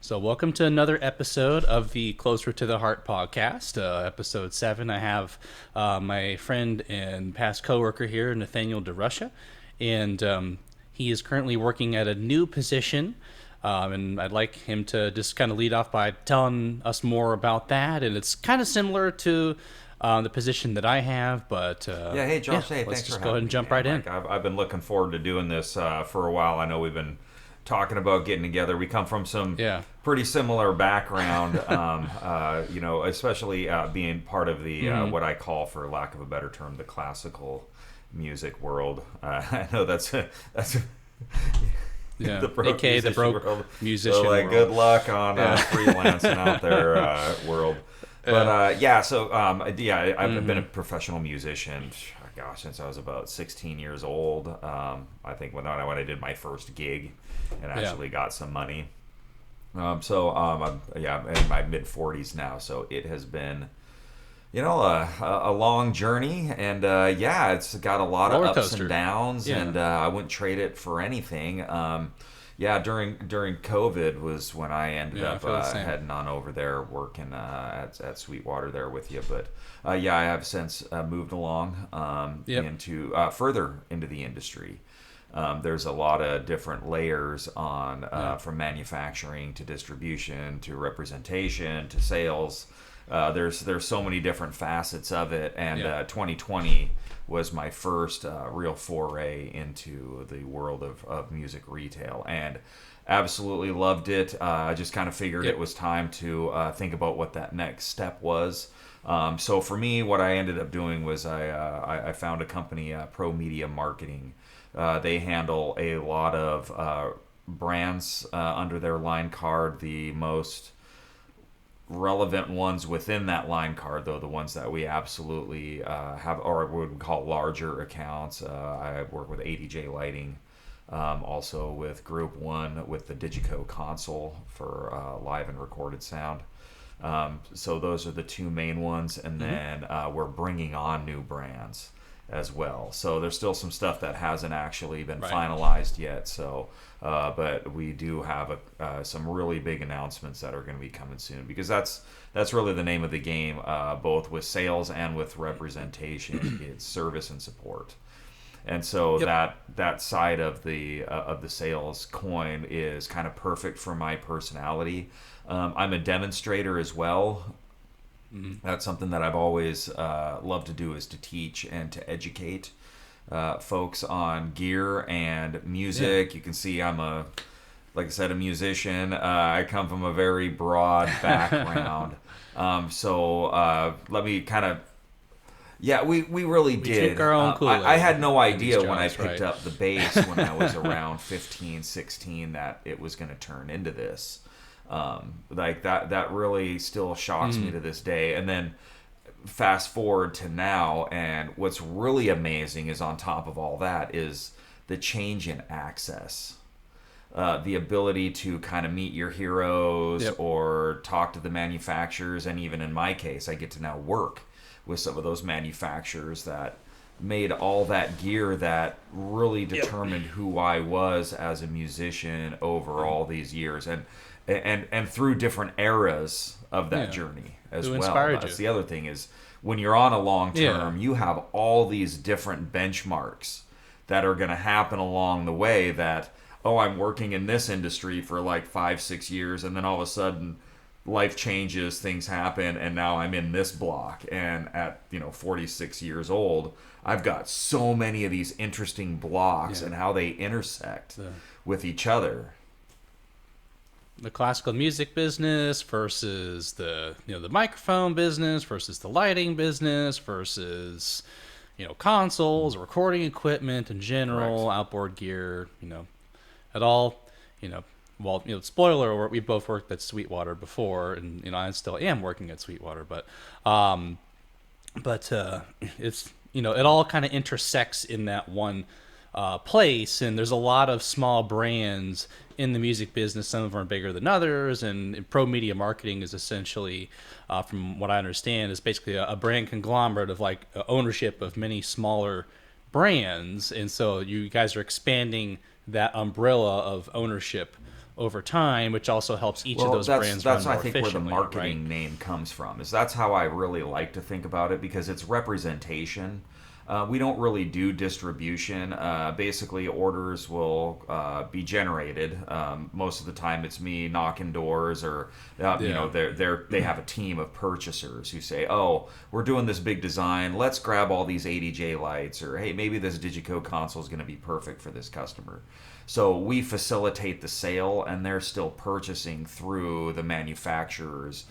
So, welcome to another episode of the Closer to the Heart podcast, episode 7. I have my friend and past coworker here, Nathaniel DeRusha, and he is currently working at a new position. And I'd like him to just kind of lead off by telling us more about that. And it's kind of similar to the position that I have, but Hey Josh, hey, let's thanks just for go ahead having and me. jump Man. right in. I've been looking forward to doing this for a while. I know we've been talking about getting together. We come from some pretty similar background, especially being part of the what I call, for lack of a better term, the classical music world. I know that's Yeah, the broke aka the broke world. musician So, world. good luck on freelancing out there world. But I've been a professional musician, since I was about 16 years old. I think when I did my first gig and actually got some money. I'm in my mid 40s now, so it has been, a long journey, and it's got a lot of ups and downs, and I wouldn't trade it for anything. During COVID was when I ended up heading on over there, working at Sweetwater there with you. But I have since moved along into further into the industry. There's a lot of different layers on from manufacturing to distribution to representation to sales. There's so many different facets of it, and 2020 was my first real foray into the world of music retail, and absolutely loved it. I just kind of figured it was time to think about what that next step was. So for me, what I ended up doing was I found a company, Pro Media Marketing. They handle a lot of brands under their line card. The most relevant ones within that line card, though, the ones that we absolutely have, or would call larger accounts. I work with ADJ Lighting, also with Group 1 with the DiGiCo console for live and recorded sound. So those are the two main ones, and then we're bringing on new brands as well. So there's still some stuff that hasn't actually been finalized yet. So, but we do have some really big announcements that are going to be coming soon, because that's really the name of the game, both with sales and with representation. It's service and support. And so that side of the sales coin is kind of perfect for my personality. I'm a demonstrator as well. That's something that I've always loved to do, is to teach and to educate folks on gear and music. You can see I'm like I said, a musician. I come from a very broad background. Let me kind of, we really did. Drink our own Kool-Aid. I had no idea when I picked up the bass when I was around 15, 16 that it was going to turn into this. That really still shocks me to this day. And then fast forward to now, and what's really amazing is, on top of all that, is the change in access. The ability to kind of meet your heroes or talk to the manufacturers, and even in my case, I get to now work with some of those manufacturers that made all that gear that really determined who I was as a musician over all these years, and through different eras of that journey as well. That's the other thing, is when you're on a long term, you have all these different benchmarks that are going to happen along the way, that, I'm working in this industry for like 5-6 years, and then all of a sudden life changes, things happen, and now I'm in this block. And at 46 years old, I've got so many of these interesting blocks and how they intersect with each other. The classical music business versus the the microphone business versus the lighting business versus consoles, recording equipment in general, outboard gear, at all, spoiler, we both worked at Sweetwater before, and I still am working at Sweetwater, but it's it all kind of intersects in that one place, and there's a lot of small brands in the music business. Some of them are bigger than others, and Pro Media Marketing is essentially, from what I understand, is basically a brand conglomerate of ownership of many smaller brands, and so you guys are expanding that umbrella of ownership over time, which also helps each of Well, those brands that's run I more think where the efficiently, marketing right? name comes from. Is that's how I really like to think about it because it's representation. We don't really do distribution. Basically, orders will be generated. Most of the time, it's me knocking doors, or Yeah. they have a team of purchasers who say, "Oh, we're doing this big design. Let's grab all these 80J lights," or "Hey, maybe this DiGiCo console is going to be perfect for this customer." So we facilitate the sale, and they're still purchasing through the manufacturer's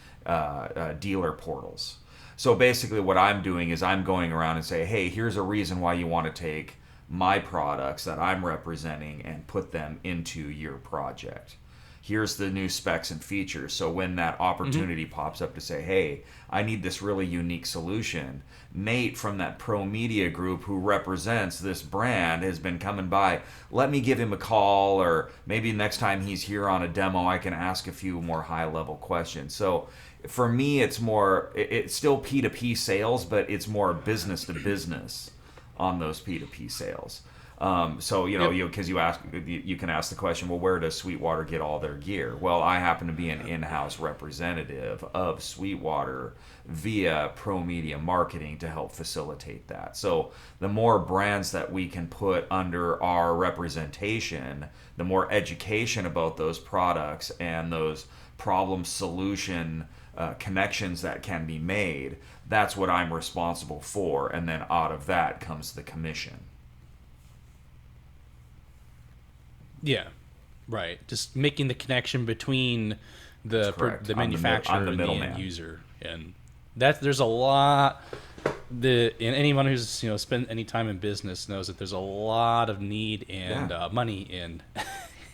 dealer portals. So basically, what I'm doing is I'm going around and say, hey, here's a reason why you want to take my products that I'm representing and put them into your project. Here's the new specs and features. So when that opportunity pops up to say, hey, I need this really unique solution, Nate from that Pro Media group who represents this brand has been coming by. Let me give him a call, or maybe next time he's here on a demo, I can ask a few more high level questions. So for me, it's still P2P sales, but it's more business to business on those P2P sales. So Yep. because you can ask the question, well, where does Sweetwater get all their gear? Well, I happen to be an in-house representative of Sweetwater via Pro Media Marketing to help facilitate that. So the more brands that we can put under our representation, the more education about those products and those problem solution connections that can be made. That's what I'm responsible for, and then out of that comes the commission. Yeah, right. Just making the connection between That's correct. the I'm manufacturer the and the end middleman. user, and that there's a lot. And anyone who's spent any time in business knows that there's a lot of need and Yeah. money in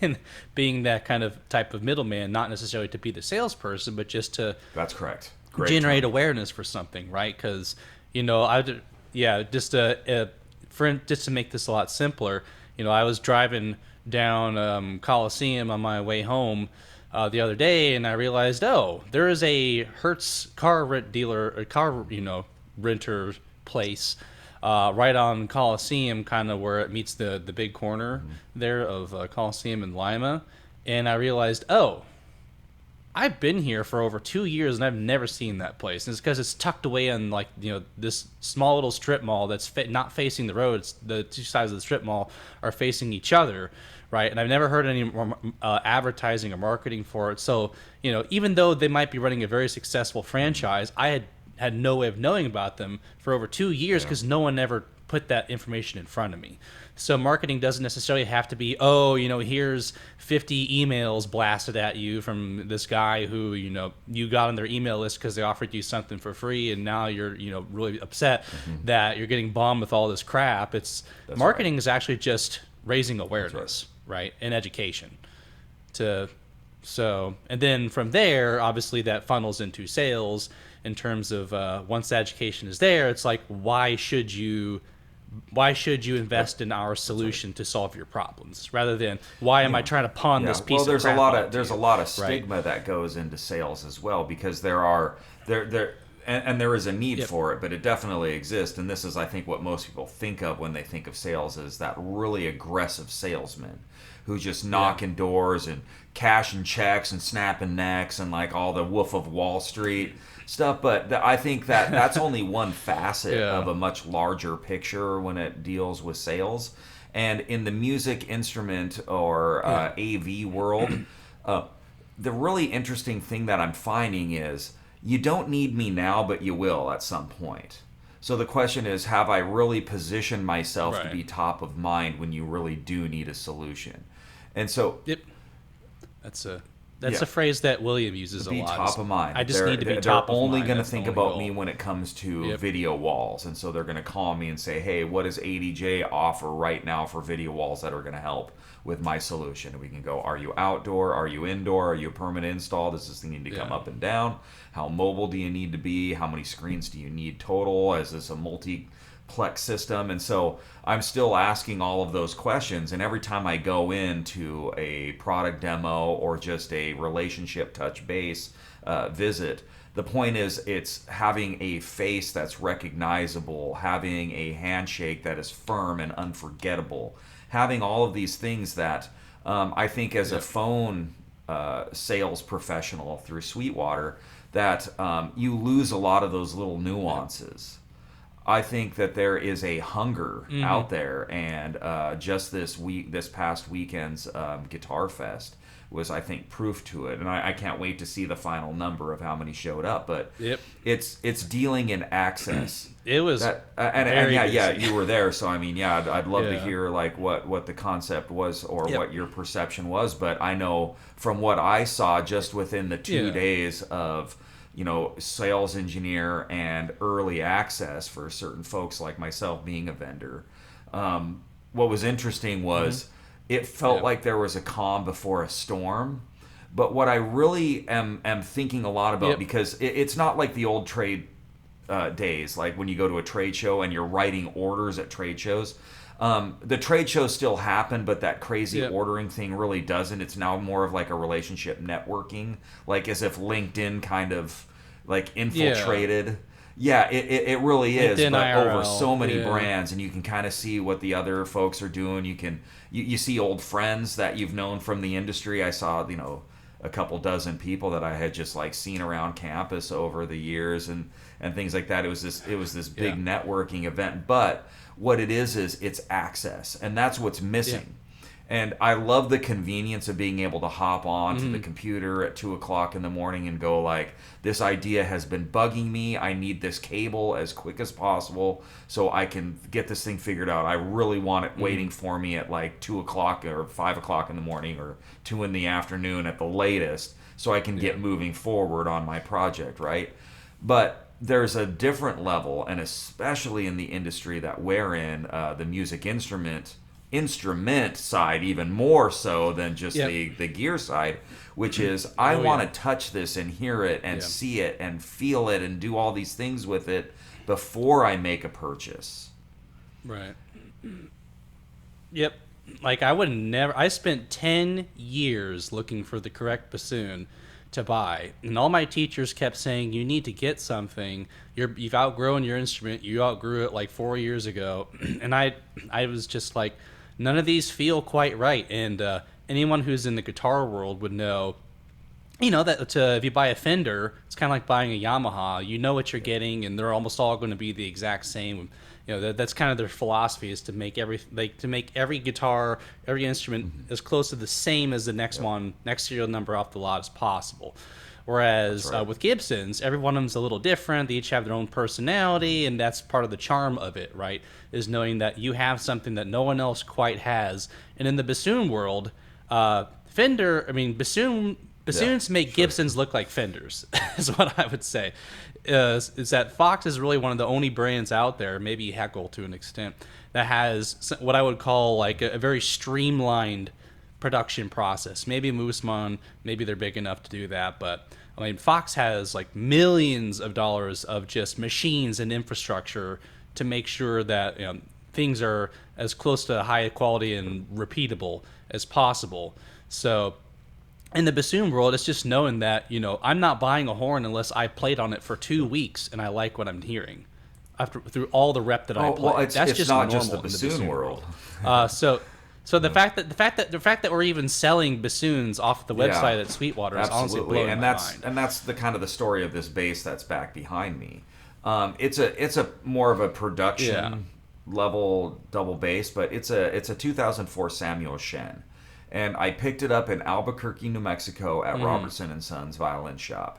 in being that kind of type of middleman, not necessarily to be the salesperson, but just to That's correct. Great generate term. awareness for something, right? Because yeah, just to make this a lot simpler, I was driving down Coliseum on my way home the other day, and I realized, oh, there is a Hertz car rent dealer, a car renter place right on Coliseum, kind of where it meets the big corner there of Coliseum and Lima, and I realized, oh, I've been here for over 2 years and I've never seen that place. And it's because it's tucked away in this small little strip mall that's not facing the road. The two sides of the strip mall are facing each other, right? And I've never heard any advertising or marketing for it. So even though they might be running a very successful franchise, I had no way of knowing about them for over 2 years because no one ever put that information in front of me. So marketing doesn't necessarily have to be, here's 50 emails blasted at you from this guy who, you got on their email list because they offered you something for free, and now you're, really upset that you're getting bombed with all this crap. That's Marketing right. is actually just raising awareness, right? And education. And then from there, obviously that funnels into sales in terms of once the education is there, it's like, why should you invest in our solution to solve your problems rather than why am I trying to pawn this piece of crap off to there's a you? lot of Right. stigma that goes into sales as well because there is a need Yep. for it, but it definitely exists. And this is, I think, what most people think of when they think of sales is that really aggressive salesman who's just knocking doors and cashing checks and snapping necks and like all the Wolf of Wall Street stuff. But I think that's only one facet Yeah. of a much larger picture when it deals with sales. And in the music instrument or AV world, the really interesting thing that I'm finding is you don't need me now, but you will at some point. So the question is, have I really positioned myself to Right. be top of mind when you really do need a solution? And so Yep. That's a Yeah. phrase that William uses a be lot. top of mind. I just They're- need to be they're top of only mind. going to That's the think only about goal. me when it comes to Yep. video walls, and so they're going to call me and say, "Hey, what does ADJ offer right now for video walls that are going to help with my solution?" And we can go, "Are you outdoor? Are you indoor? Are you a permanent install? Does this thing need to come Yeah. up and down? How mobile do you need to be? How many screens do you need total? Is this a multiplex system?" And so I'm still asking all of those questions, and every time I go into a product demo or just a relationship touch base visit, the point is it's having a face that's recognizable, having a handshake that is firm and unforgettable, having all of these things that I think as a phone sales professional through Sweetwater that you lose a lot of those little nuances. I think that there is a hunger out there, and just this past weekend's Guitar Fest was, I think, proof to it. And I can't wait to see the final number of how many showed up. But it's dealing in access. It was and yeah, you were there, so I mean, yeah, I'd love to hear like what the concept was or what your perception was. But I know from what I saw just within the 2 days of sales engineer and early access for certain folks like myself being a vendor. What was interesting was it felt like there was a calm before a storm. But what I really am thinking a lot about, because it's not like the old trade days, like when you go to a trade show and you're writing orders at trade shows. The trade shows still happen, but that crazy ordering thing really doesn't. It's now more of like a relationship networking, like as if LinkedIn kind of like infiltrated. Yeah, it really is, LinkedIn but IRL, over so many brands, and you can kind of see what the other folks are doing. You see old friends that you've known from the industry. I saw a couple dozen people that I had just like seen around campus over the years and things like that. It was this big networking event, but what it is it's access, and that's what's missing. And I love the convenience of being able to hop on to the computer at 2:00 in the morning and go like, this idea has been bugging me. I need this cable as quick as possible so I can get this thing figured out. I really want it waiting for me at like 2:00 or 5:00 in the morning or 2 in the afternoon at the latest, so I can get moving forward on my project, right? But there's a different level, and especially in the industry that we're in, the music instrument side, even more so than just the gear side, which is I want to touch this and hear it and see it and feel it and do all these things with it before I make a purchase. Right. Yep. Like I spent 10 years looking for the correct bassoon to buy, and all my teachers kept saying, you need to get something. You've outgrown your instrument. You outgrew it like 4 years ago. And I was just like, none of these feel quite right. And anyone who's in the guitar world would know, that if you buy a Fender, it's kind of like buying a Yamaha. You know what you're getting, and they're almost all going to be the exact same. That's kind of their philosophy, is to make every guitar, every instrument as close to the same as the next serial number off the lot as possible. Whereas with Gibsons, every one of them's a little different. They each have their own personality, and that's part of the charm of it, right? Is knowing that you have something that no one else quite has. And in the bassoon world, bassoons make Gibsons look like Fenders, is what I would say. Is that Fox is really one of the only brands out there, maybe Heckle to an extent, that has what I would call like a very streamlined production process. Maybe Mooseman, maybe they're big enough to do that, but I mean, Fox has like millions of dollars of just machines and infrastructure to make sure that things are as close to high quality and repeatable as possible. So in the bassoon world, it's just knowing that I'm not buying a horn unless I played on it for 2 weeks and I like what I'm hearing through all the rep that I play. Well, it's just not normal just the bassoon world. So the fact that we're even selling bassoons off the website at Sweetwater is honestly blowing my mind. And that's the kind of the story of this bass that's back behind me. It's a more of a production level double bass, but it's a 2004 Samuel Shen, and I picked it up in Albuquerque, New Mexico at Robertson and Sons Violin Shop.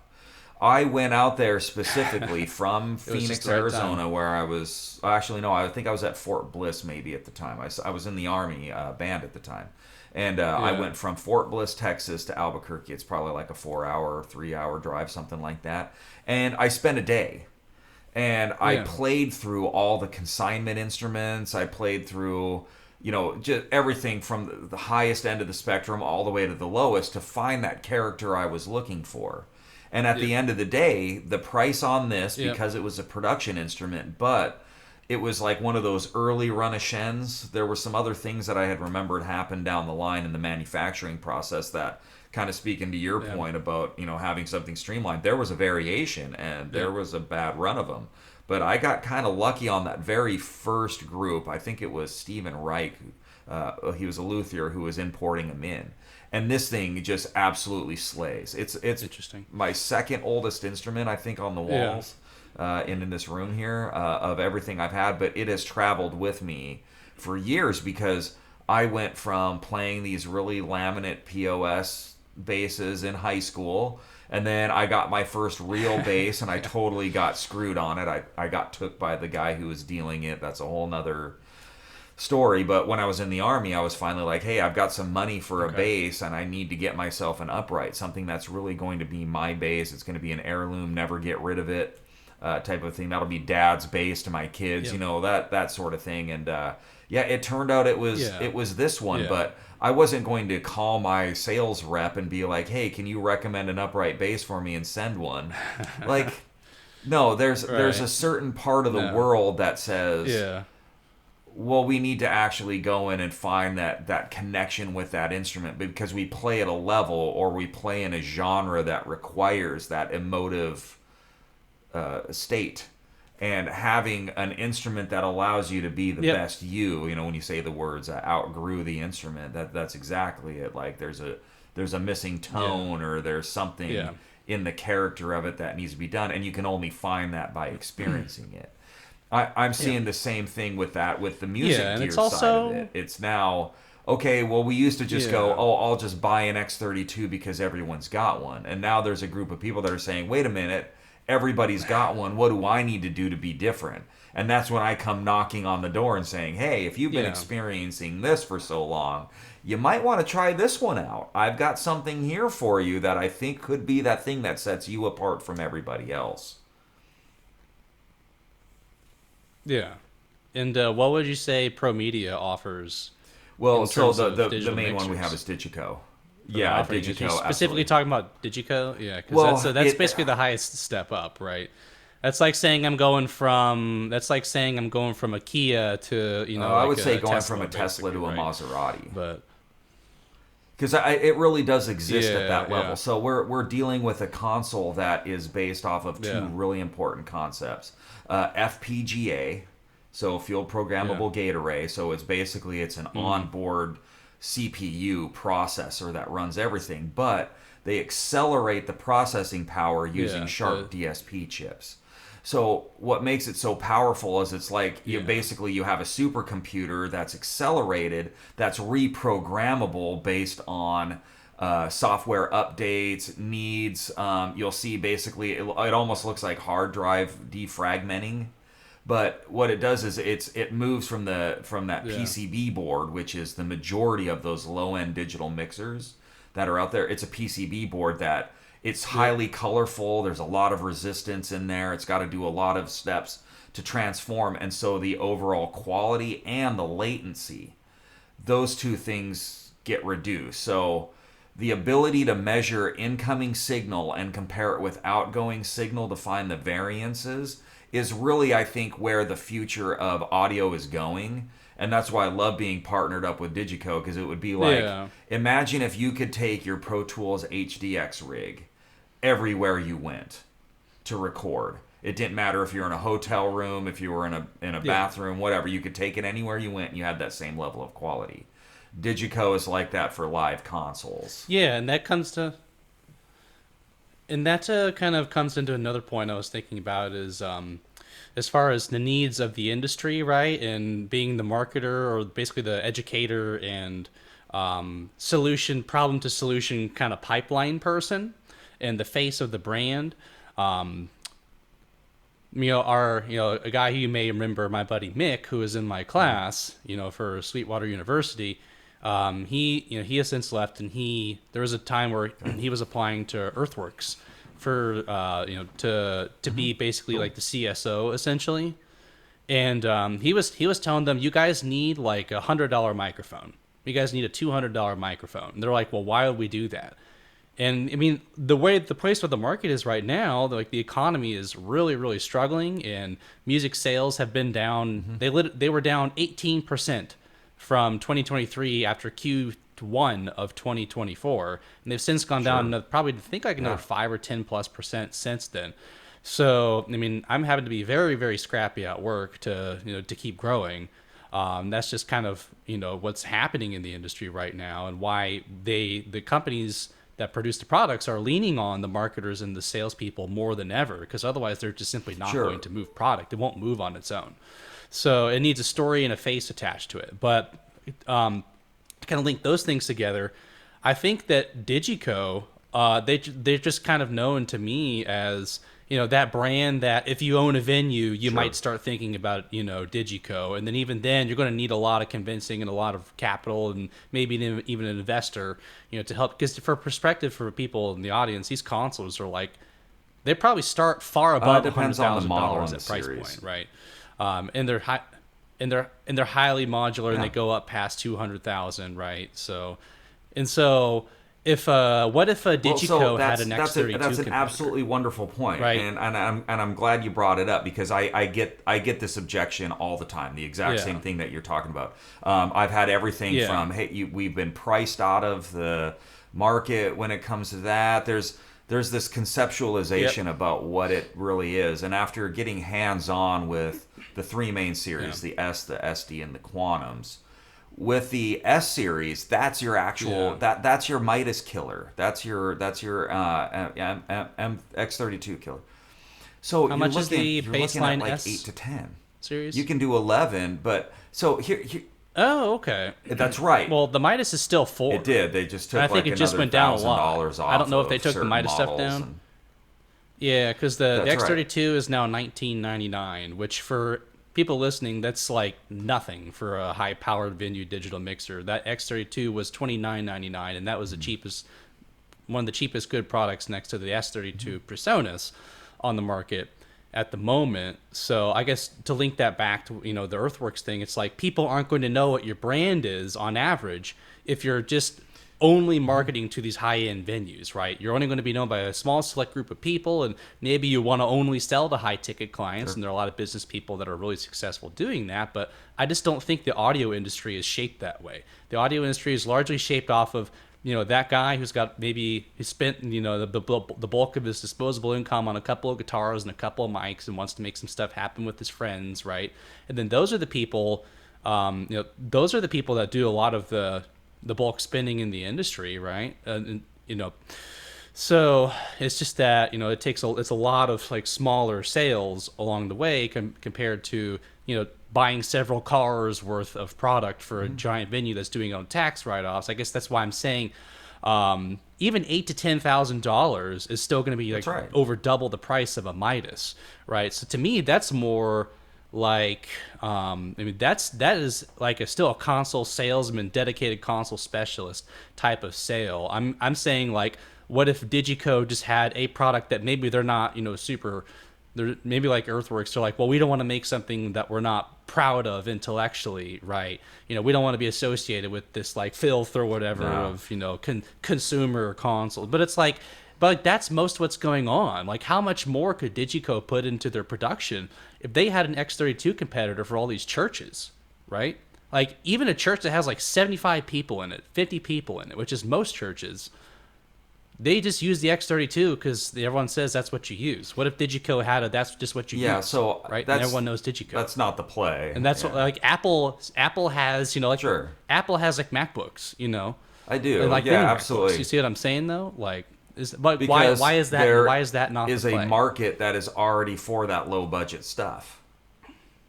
I went out there specifically from Phoenix, Arizona, where I was... Actually, no, I think I was at Fort Bliss maybe at the time. I was in the Army band at the time. And I went from Fort Bliss, Texas to Albuquerque. It's probably like a 4-hour or 3-hour drive, something like that. And I spent a day. And I played through all the consignment instruments. I played through... just everything from the highest end of the spectrum all the way to the lowest to find that character I was looking for. And at the end of the day, the price on this, because it was a production instrument, but it was like one of those early run of Shens. There were some other things that I had remembered happened down the line in the manufacturing process that, kind of speaking to your point about, having something streamlined, there was a variation and there was a bad run of them. But I got kind of lucky on that very first group. I think it was Stephen Reich. He was a luthier who was importing them in. and this thing just absolutely slays. It's Interesting. my second oldest instrument, I think, on the walls in this room here of everything I've had, but it has traveled with me for years because I went from playing these really laminate POS basses in high school, and then I got my first real bass, and I totally got screwed on it. I got took by the guy who was dealing it. That's a whole nother story. But when I was in the Army, I was finally like, hey, I've got some money for a bass, and I need to get myself an upright, something that's really going to be my bass. It's going to be an heirloom, never get rid of it type of thing. That'll be dad's bass to my kids, you know, that sort of thing. And it turned out it was this one, but I wasn't going to call my sales rep and be like, hey, can you recommend an upright bass for me and send one? Like, no, there's a certain part of the world that says, well, we need to actually go in and find that connection with that instrument because we play at a level or we play in a genre that requires that emotive state. And having an instrument that allows you to be the best you know, when you say the words outgrew the instrument, that's exactly it. Like there's a missing tone or there's something in the character of it that needs to be done, and you can only find that by experiencing it. I'm seeing the same thing with the music gear side of it. It's now, okay, well, we used to just go, oh, I'll just buy an X32 because everyone's got one. And now there's a group of people that are saying, wait a minute, everybody's got one. What do I need to do to be different? And that's when I come knocking on the door and saying, hey, if you've been experiencing this for so long, you might want to try this one out. I've got something here for you that I think could be that thing that sets you apart from everybody else. Yeah. And what would you say Pro Media offers? Well, so the main mixers? one we have is DiGiCo. Yeah, DiGiCo. Specifically absolutely. talking about DiGiCo? Yeah, because that's basically the highest step up, right? That's like saying I'm going from a Kia to, you know, I would say going Tesla, from a Tesla to a right? Maserati. But because it really does exist at that level. Yeah. So we're dealing with a console that is based off of two really important concepts. FPGA, so field programmable gate array. So it's an onboard CPU processor that runs everything, but they accelerate the processing power using sharp DSP chips. So what makes it so powerful is it's like you have a supercomputer that's accelerated, that's reprogrammable based on software updates, needs. You'll see basically it almost looks like hard drive defragmenting. But what it does is it moves from that PCB board, which is the majority of those low-end digital mixers that are out there. It's a PCB board that it's highly colorful. There's a lot of resistance in there. It's got to do a lot of steps to transform. And so the overall quality and the latency, those two things get reduced. So the ability to measure incoming signal and compare it with outgoing signal to find the variances is really, I think, where the future of audio is going. And that's why I love being partnered up with DiGiCo, because it would be like, imagine if you could take your Pro Tools HDX rig everywhere you went to record. It didn't matter if you're in a hotel room, if you were in a bathroom, whatever. You could take it anywhere you went and you had that same level of quality. DiGiCo is like that for live consoles. Yeah, and that kind of comes into another point I was thinking about is as far as the needs of the industry, right? And being the marketer or basically the educator and problem to solution kind of pipeline person and the face of the brand. A guy who you may remember, my buddy Mick, who was in my class, for Sweetwater University. He has since left, and there was a time where he was applying to Earthworks for to be basically like the CSO essentially, and he was telling them, you guys need like $100 microphone, you guys need a $200 microphone. And they're like, well, why would we do that? And I mean, the place where the market is right now, like the economy is really, really struggling, and music sales have been down. They were down 18% from 2023 after Q1 of 2024, and they've since gone down probably another 5 or 10+% since then. So I mean, I'm having to be very, very scrappy at work to keep growing. That's just kind of, what's happening in the industry right now, and why the companies that produce the products are leaning on the marketers and the salespeople more than ever, because otherwise they're just simply not Sure. going to move product. It won't move on its own. So it needs a story and a face attached to it. But to kind of link those things together, I think that DiGiCo, they're just kind of known to me as, that brand that if you own a venue, you Sure. might start thinking about, DiGiCo. And then even then, you're going to need a lot of convincing and a lot of capital and maybe even an investor, to help. Because for perspective for people in the audience, these consoles are like, they probably start far above depends on the model $100,000 and at the price series. point, right? And they're high. And they're highly modular, and Yeah. they go up past 200,000, right? So if what if a DiGiCo had an X32 that's an competitor? absolutely wonderful point, Right. and I'm glad you brought it up, because I get this objection all the time, the exact Yeah. same thing that you're talking about. I've had everything Yeah. from, hey, we've been priced out of the market when it comes to that. There's this conceptualization about what it really is, and after getting hands on with the three main series, the S, the SD, and the Quantums. With the S series, that's your actual that's your Midas killer. That's your X32 killer. So How you're much is looking, the you're looking baseline at like S 8 to 10. series? You can do 11, but so here Oh, okay. that's right. Well, the Midas is still 4. It did. They just took And I think like it just another went down a $1,000 lot. off. I don't know if they of took the certain Midas stuff models down. and- Yeah, because the That's right. X32 is now $19.99, which for people listening, that's like nothing for a high-powered venue digital mixer. That X32 was $29.99, and that was the cheapest, one of the cheapest good products next to the S32 Presonus on the market at the moment. So I guess to link that back to the Earthworks thing, it's like people aren't going to know what your brand is on average if you're just only marketing to these high-end venues, right? You're only going to be known by a small select group of people, and maybe you want to only sell to high-ticket clients, and there are a lot of business people that are really successful doing that, but I just don't think the audio industry is shaped that way. The audio industry is largely shaped off of that guy who's got maybe he spent the bulk of his disposable income on a couple of guitars and a couple of mics and wants to make some stuff happen with his friends, right? And then those are the people those are the people that do a lot of the bulk spending in the industry, right? So it's just that it's a lot of like smaller sales along the way compared to buying several cars worth of product for a giant venue that's doing on tax write-offs. I guess that's why I'm saying even $8,000 to $10,000 is still going to be like right. over double the price of a Midas, right? So to me, that's more like that is like still a console salesman, dedicated console specialist type of sale. I'm saying, like, what if DiGiCo just had a product that maybe they're not super, they're maybe like Earthworks, they're like, well, we don't want to make something that we're not proud of intellectually, right? We don't want to be associated with this like filth or whatever of consumer console. But it's like, that's most of what's going on. Like, how much more could DiGiCo put into their production if they had an X32 competitor for all these churches, right? Like, even a church that has like 75 people in it, 50 people in it, which is most churches, they just use the X32 because everyone says that's what you use. What if DiGiCo had that's just what you use? So right, and everyone knows DiGiCo. That's not the play, and that's what like Apple has. Like Sure. Apple has like MacBooks. I do. And like yeah, mini MacBooks. absolutely. You see what I'm saying though? Like, why Because is that? there Why is that not is the a play? market that is already for that low budget stuff.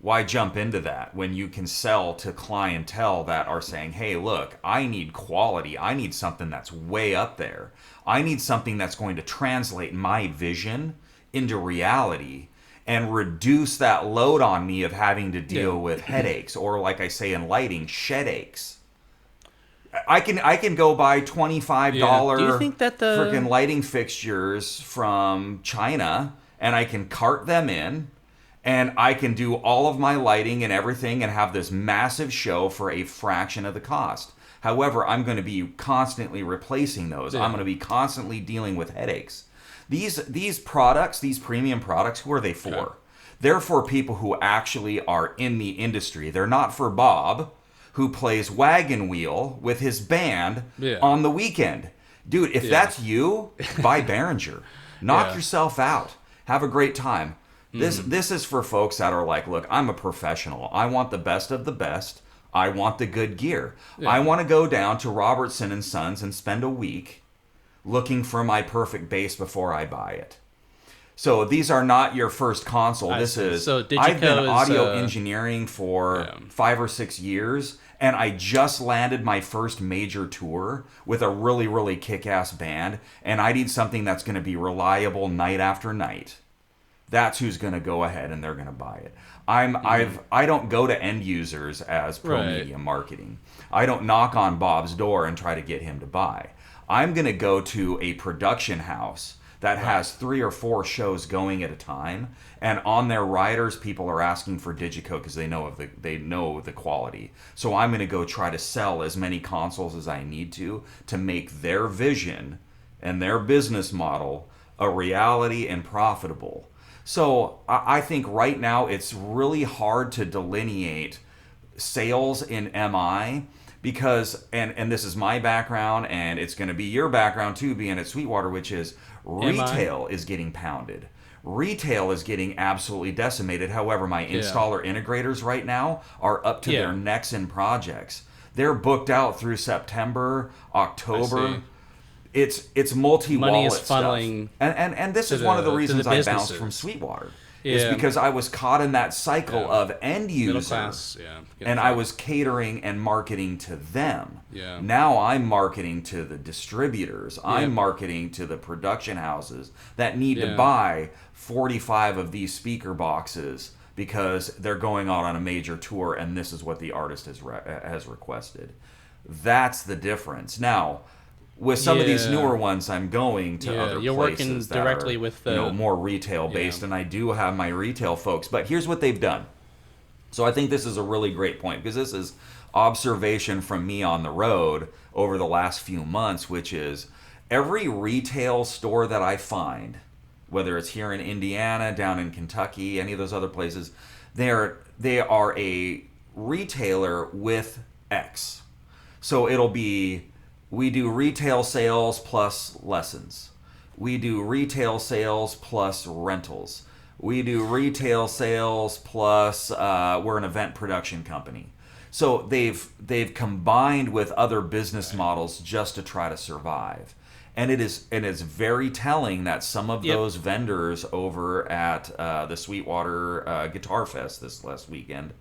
Why jump into that when you can sell to clientele that are saying, hey, look, I need quality. I need something that's way up there. I need something that's going to translate my vision into reality and reduce that load on me of having to deal with headaches, or, like I say in lighting, shedaches. I can go buy $25 Do you think that freaking lighting fixtures from China, and I can cart them in, and I can do all of my lighting and everything and have this massive show for a fraction of the cost. However, I'm going to be constantly replacing those. I'm going to be constantly dealing with headaches. These products, these premium products, who are they for? Okay. They're for people who actually are in the industry. They're not for Bob, who plays wagon wheel with his band on the weekend. Dude, if that's you, buy Behringer. Knock yourself out. Have a great time. This is for folks that are like, look, I'm a professional. I want the best of the best. I want the good gear. Yeah. I want to go down to Robertson and Sons and spend a week looking for my perfect bass before I buy it. So these are not your first console. This is, so DiGiCo I've been is, audio engineering for 5 or 6 years, and I just landed my first major tour with a really, really kick-ass band, and I need something that's going to be reliable night after night. That's who's going to go ahead and they're going to buy it. I don't go to end users as pro media marketing. I don't knock on Bob's door and try to get him to buy. I'm going to go to a production house that has 3 or 4 shows going at a time, and on their riders, people are asking for DiGiCo because they know the quality. So I'm going to go try to sell as many consoles as I need to make their vision and their business model a reality and profitable. So I think right now it's really hard to delineate sales in MI because, and this is my background, and it's going to be your background too, being at Sweetwater, which is retail is getting pounded. Retail is getting absolutely decimated. However, my installer integrators right now are up to their necks in projects. They're booked out through September, October. It's multi-wallet Money is funneling stuff. And this is one of the reasons I bounced from Sweetwater. Is because I was caught in that cycle of end user, and I was catering and marketing to them. Yeah. Now I'm marketing to the distributors. I'm marketing to the production houses that need to buy 45 of these speaker boxes because they're going out on a major tour, and this is what the artist has requested. That's the difference. Now, with some of these newer ones, I'm going to other you're places working that directly are, with the more retail based, and I do have my retail folks. But here's what they've done. So I think this is a really great point because this is observation from me on the road over the last few months, which is every retail store that I find, whether it's here in Indiana, down in Kentucky, any of those other places, they are a retailer with X. So it'll be, we do retail sales plus lessons. We do retail sales plus rentals. We do retail sales plus we're an event production company. So they've combined with other business models just to try to survive. And it's very telling that some of those vendors over at the Sweetwater Guitar Fest this last weekend,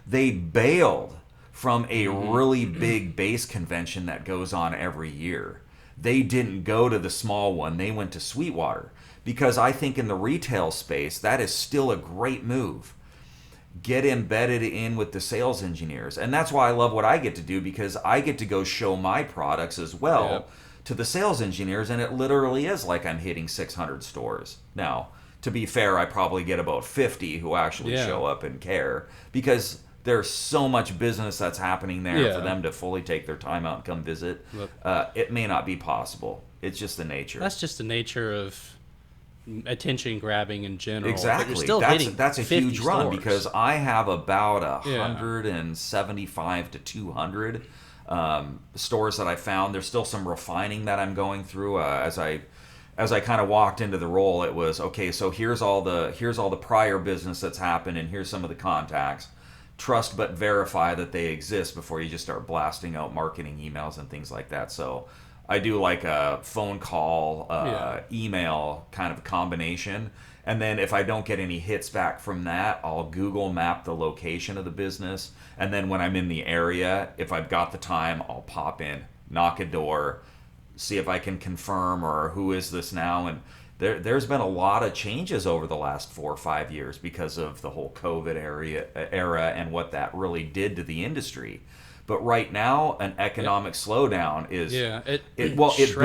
they bailed from a really big bass convention that goes on every year. They didn't go to the small one. They went to Sweetwater because I think in the retail space, that is still a great move. Get embedded in with the sales engineers. And that's why I love what I get to do because I get to go show my products as well to the sales engineers, and it literally is like I'm hitting 600 stores. Now, to be fair, I probably get about 50 who actually show up and care because there's so much business that's happening there for them to fully take their time out and come visit. It may not be possible. It's just the nature. That's just the nature of attention grabbing in general. Exactly. But you're still That's a huge run stores. because I have about 175 to 200 stores that I found. There's still some refining that I'm going through as I kind of walked into the role. It was okay. So here's all the prior business that's happened, and here's some of the contacts. Trust but verify that they exist before you just start blasting out marketing emails and things like that. So I do like a phone call, email kind of combination. And then if I don't get any hits back from that, I'll Google map the location of the business. And then when I'm in the area, if I've got the time, I'll pop in, knock a door, see if I can confirm or who is this now. And there's been a lot of changes over the last 4 or 5 years because of the whole COVID era and what that really did to the industry. But right now, an economic slowdown is it boosted it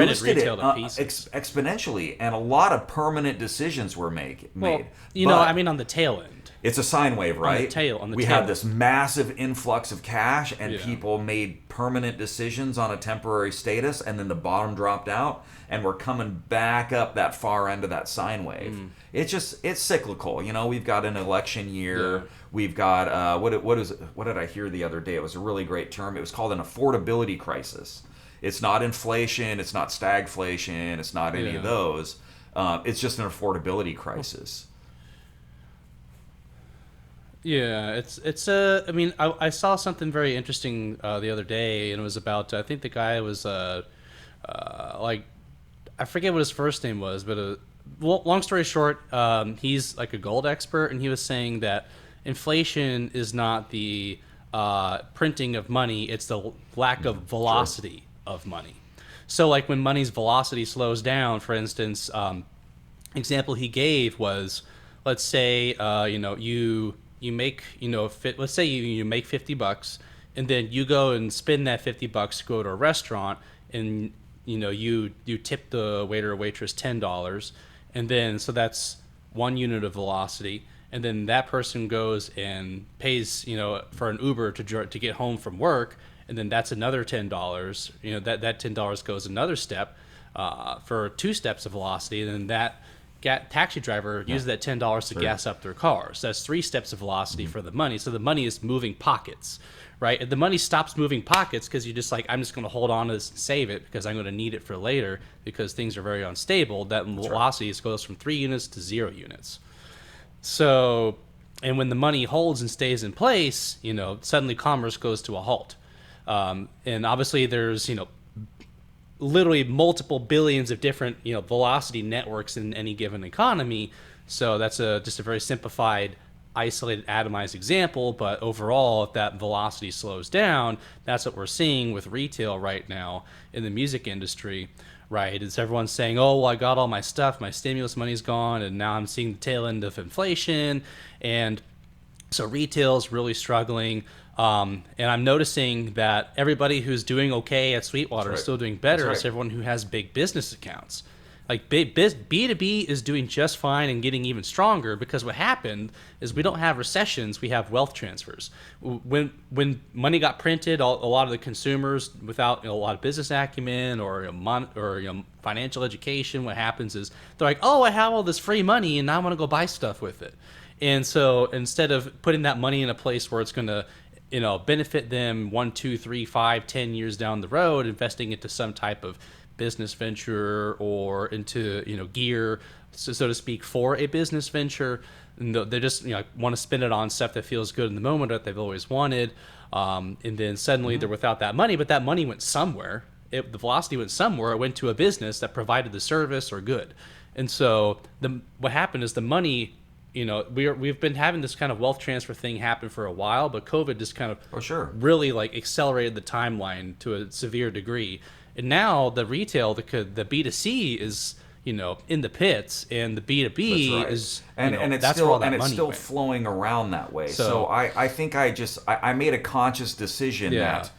exponentially, and a lot of permanent decisions were made. Well, on the tail end. It's a sine wave, right? We had this massive influx of cash, and people made permanent decisions on a temporary status, and then the bottom dropped out, and we're coming back up that far end of that sine wave. It's cyclical. We've got an election year. Yeah. We've got what did I hear the other day? It was a really great term. It was called an affordability crisis. It's not inflation. It's not stagflation. It's not any of those. It's just an affordability crisis. Yeah, I mean, I saw something very interesting the other day, and it was about, I think the guy was like, I forget what his first name was, but long story short, he's like a gold expert, and he was saying that inflation is not the printing of money; it's the lack of velocity of money. So, like when money's velocity slows down, for instance, example he gave was, let's say, you make, let's say you make $50, and then you go and spend that $50 to go to a restaurant, and you tip the waiter or waitress $10, and then so that's 1 unit of velocity, and then that person goes and pays for an Uber to get home from work, and then that's another $10. That $10 goes another step for 2 steps of velocity, and then that taxi driver uses that $10 to gas up their car. So that's 3 steps of velocity for the money. So the money is moving pockets, right? If the money stops moving pockets because you're just like, I'm just going to hold on to this and save it because I'm going to need it for later because things are very unstable, that velocity goes from 3 units to 0 units. So, and when the money holds and stays in place, suddenly commerce goes to a halt. And obviously there's, literally multiple billions of different velocity networks in any given economy. So that's just a very simplified, isolated, atomized example. But overall, if that velocity slows down, that's what we're seeing with retail right now in the music industry. Right? It's everyone saying, "Oh, well, I got all my stuff, my stimulus money's gone, and now I'm seeing the tail end of inflation," and so retail's really struggling. And I'm noticing that everybody who's doing okay at Sweetwater is still doing better. It's everyone who has big business accounts. Like B2B is doing just fine and getting even stronger because what happened is we don't have recessions, we have wealth transfers. When money got printed, a lot of the consumers without a lot of business acumen or financial education, what happens is they're like, oh, I have all this free money and now I want to go buy stuff with it. And so instead of putting that money in a place where it's going to benefit them 1, 2, 3, 5, 10 years down the road, investing into some type of business venture or into gear, so to speak, for a business venture, and they just want to spend it on stuff that feels good in the moment that they've always wanted, and then suddenly they're without that money, but that money went somewhere. The velocity went somewhere. It went to a business that provided the service or good, and so what happened is the money. We've been having this kind of wealth transfer thing happen for a while, but COVID just kind of really accelerated the timeline to a severe degree. And now the retail, the B2C is in the pits, and the B2B is and it's that's still where all that and it's money still went. flowing around that way. So I think I made a conscious decision that.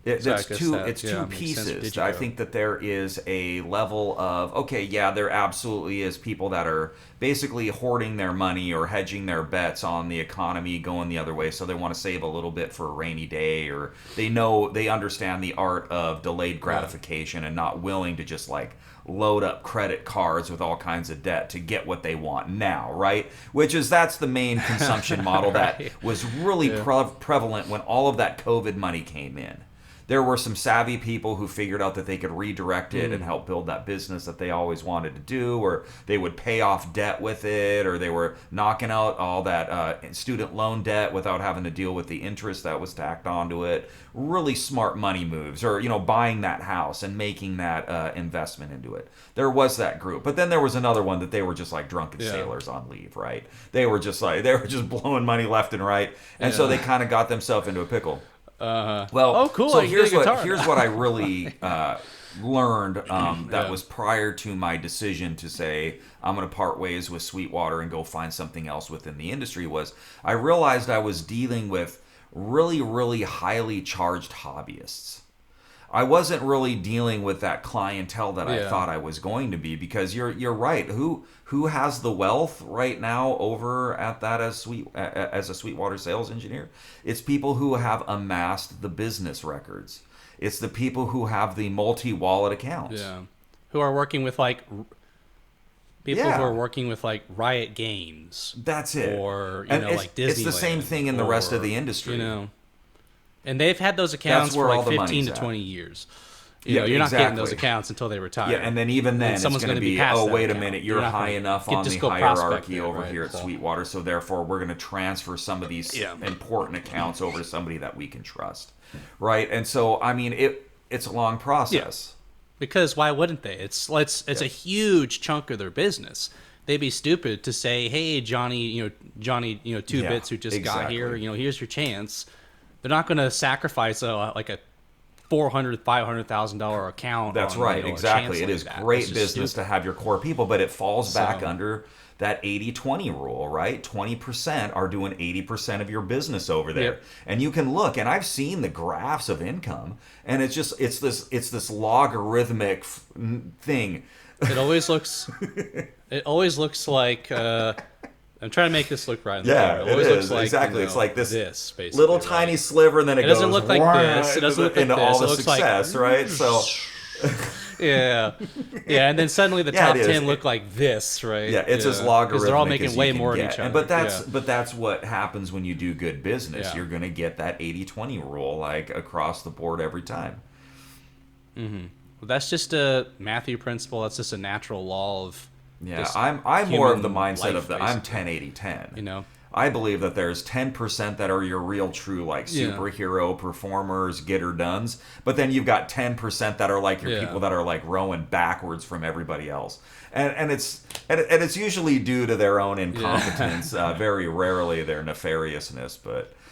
It's two pieces. I think that there is a level of, there absolutely is people that are basically hoarding their money or hedging their bets on the economy going the other way, so they want to save a little bit for a rainy day, or they understand the art of delayed gratification and not willing to just load up credit cards with all kinds of debt to get what they want now, right? That's the main consumption model that was really prevalent when all of that COVID money came in. There were some savvy people who figured out that they could redirect it and help build that business that they always wanted to do, or they would pay off debt with it, or they were knocking out all that student loan debt without having to deal with the interest that was tacked onto it. Really smart money moves, or buying that house and making that investment into it. There was that group, but then there was another one that they were just like drunken sailors on leave, right? They were just blowing money left and right, and so they kind of got themselves into a pickle. Cool. So here's what I really learned that was prior to my decision to say I'm going to part ways with Sweetwater and go find something else within the industry. Was I realized I was dealing with really, really highly charged hobbyists. I wasn't really dealing with that clientele that I thought I was going to be, because you're right. Who has the wealth right now over at that as a Sweetwater Sales Engineer? It's people who have amassed the business records. It's the people who have the multi-wallet accounts. Yeah, who are working with people who are working with Riot Games. That's it. Or Disney. It's the Disneyland, same thing in the rest of the industry. And they've had those accounts for 15 to 20 years. You're not getting those accounts until they retire. Yeah, and then even then, it's going to be, oh, wait a minute, you're high enough on the hierarchy over here at Sweetwater, so therefore we're going to transfer some of these important accounts over to somebody that we can trust, right? And so, I mean, it's a long process. Yeah. Because why wouldn't they? It's a huge chunk of their business. They'd be stupid to say, "Hey, Johnny, 2-bits who just got here, here's your chance." They're not going to sacrifice like a $400,000-$500,000 account. That's right, exactly. It is great business to have your core people, but it falls back under that 80-20 rule, right? 20% are doing 80% of your business over there. Yep. And you can look, and I've seen the graphs of income, and it's this logarithmic thing. It always looks like I'm trying to make this look right. It always looks like, exactly. It's like this basically, little tiny sliver, and then it goes doesn't look like this. It doesn't look like into this. all the success, right? So. Yeah, and then suddenly the top 10 look like this, right? Yeah, it's as logarithmic because they're all making way more of each other. But that's what happens when you do good business. You're going to get that 80-20 rule like across the board every time. Mm-hmm. Well, that's just a Matthew principle. That's just a natural law of. Yeah, I'm more of the mindset of I'm 10-80-10. I believe that there's 10% that are your real true like superhero performers, get-her-dones, but then you've got 10% that are like your people that are like rowing backwards from everybody else, and it's usually due to their own incompetence, very rarely their nefariousness,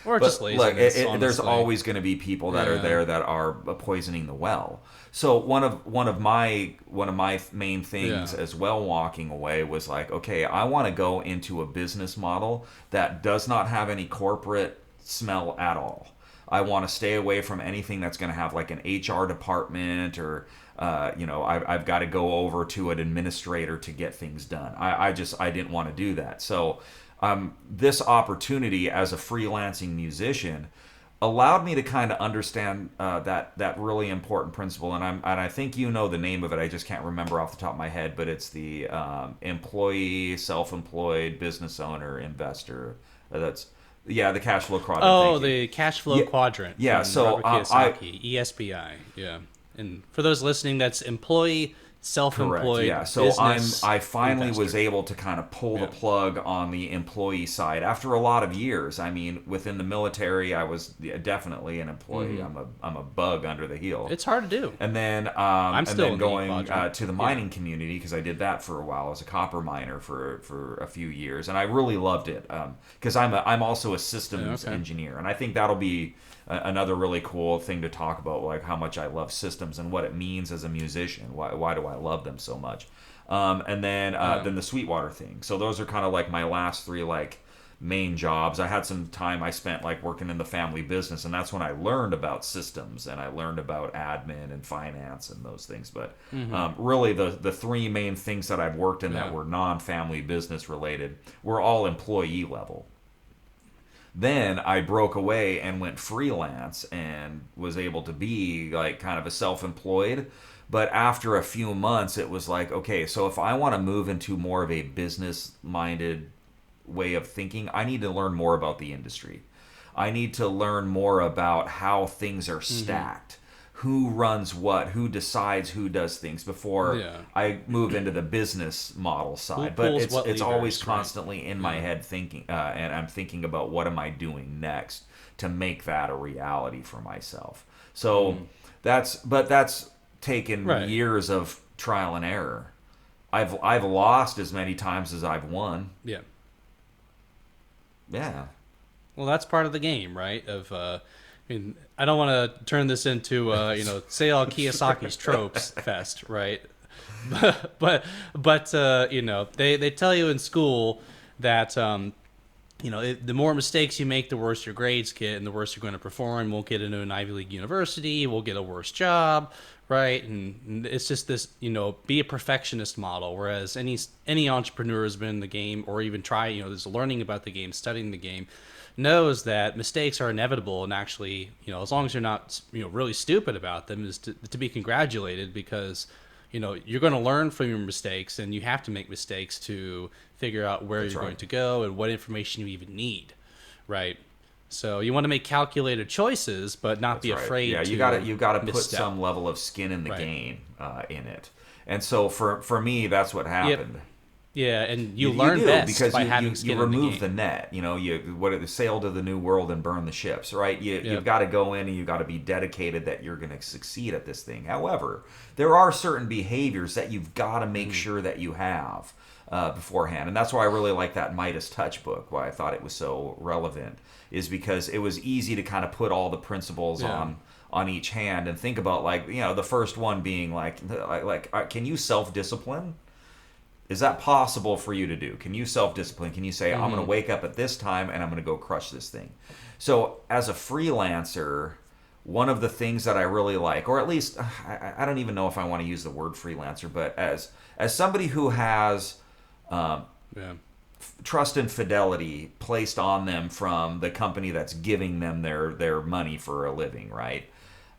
or just laziness. Look, there's always going to be people that are there that are poisoning the well. So one of my main things as well walking away was like, okay, I want to go into a business model that does not have any corporate smell at all. I want to stay away from anything that's going to have like an HR department or I've got to go over to an administrator to get things done. I didn't want to do that. So this opportunity as a freelancing musician allowed me to kind of understand that really important principle, and I think you know the name of it. I just can't remember off the top of my head, but it's the employee, self-employed, business owner, investor. The cash flow quadrant. Oh, the cash flow quadrant. Yeah, so ESBI. Yeah, and for those listening, that's employee, self-employed. Correct, yeah. So I finally investor. was able to kind of pull the plug on the employee side after a lot of years. I mean, within the military, I was definitely an employee. Mm-hmm. I'm a bug under the heel. It's hard to do. And then going to the mining community, because I did that for a while as a copper miner for a few years, and I really loved it because I'm also a systems engineer, and I think that'll be another really cool thing to talk about, like how much I love systems and what it means as a musician. Why do I love them so much? And then the Sweetwater thing. So those are kind of like my last three like main jobs. I had some time I spent like working in the family business, and that's when I learned about systems and I learned about admin and finance and those things. But really the three main things that I've worked in that were non-family business related were all employee level. Then I broke away and went freelance and was able to be like kind of a self-employed. But after a few months, it was like, okay, so if I want to move into more of a business-minded way of thinking, I need to learn more about the industry. I need to learn more about how things are stacked. Who runs what, who decides who does things before I move into the business model side. But it's always constantly in my head thinking, and I'm thinking about what am I doing next to make that a reality for myself. So that's taken years of trial and error. I've lost as many times as I've won. Yeah. Yeah. Well, that's part of the game, right? I don't want to turn this into say all Kiyosaki's tropes fest, right? but they tell you in school that the more mistakes you make, the worse your grades get, and the worse you're going to perform. Won't get into an Ivy League university, we'll get a worse job, right? And it's just this be a perfectionist model. Whereas any entrepreneur has been in the game, or even is learning about the game, studying the game, knows that mistakes are inevitable, and actually, as long as you're not, really stupid about them, is to be congratulated, because, you're going to learn from your mistakes, and you have to make mistakes to figure out where you're going to go and what information you even need, right? So you want to make calculated choices, but not be That's right. afraid Yeah, to you got to put misstep. some level of skin in the Right. game in it. And so for me, that's what Yep. happened. Yeah, and you You learn do best because by you having skin in the remove the game. net. You know, you sail to the new world and burn the ships, right? You've Yep. got to go in and you've got to be dedicated that you're going to succeed at this thing. However, there are certain behaviors that you've got to make sure that you have beforehand, and that's why I really like that Midas Touch book. Why I thought it was so relevant is because it was easy to kind of put all the principles Yeah. on each hand and think about, like, you know, the first one being can you self discipline? Is that possible for you to do? Can you self-discipline? Can you say, I'm going to wake up at this time and I'm going to go crush this thing? So as a freelancer, one of the things that I really like, or at least I don't even know if I want to use the word freelancer, but as somebody who has Yeah. trust and fidelity placed on them from the company that's giving them their money for a living, right?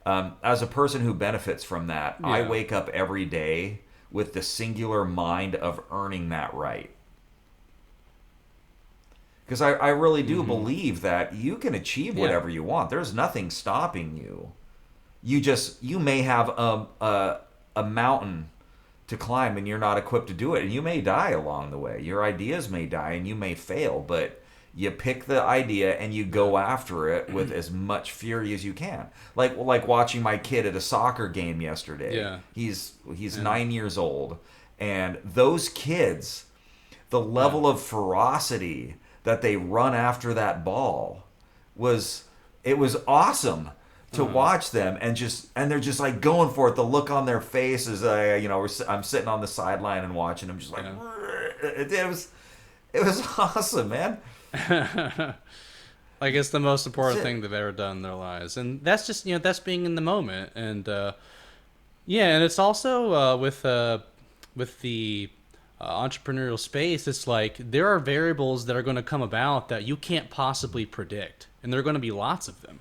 As a person who benefits from that, I Yeah. wake up every day with the singular mind of earning that right. Because I really do believe that you can achieve Yeah. whatever you want. There's nothing stopping you. You may have a mountain to climb and you're not equipped to do it, and you may die along the way. Your ideas may die and you may fail, but you pick the idea and you go after it with as much fury as you can. Like watching my kid at a soccer game yesterday. Yeah. He's 9 years old, and those kids, the level of ferocity that they run after that ball was awesome to watch them, and they're just like going for it. The look on their faces, I'm sitting on the sideline and watching them, just like it was awesome, man. Like it's the most important That's it. thing they've ever done in their lives, and that's just that's being in the moment, and yeah, and it's also with the entrepreneurial space. It's like there are variables that are going to come about that you can't possibly predict, and there are going to be lots of them,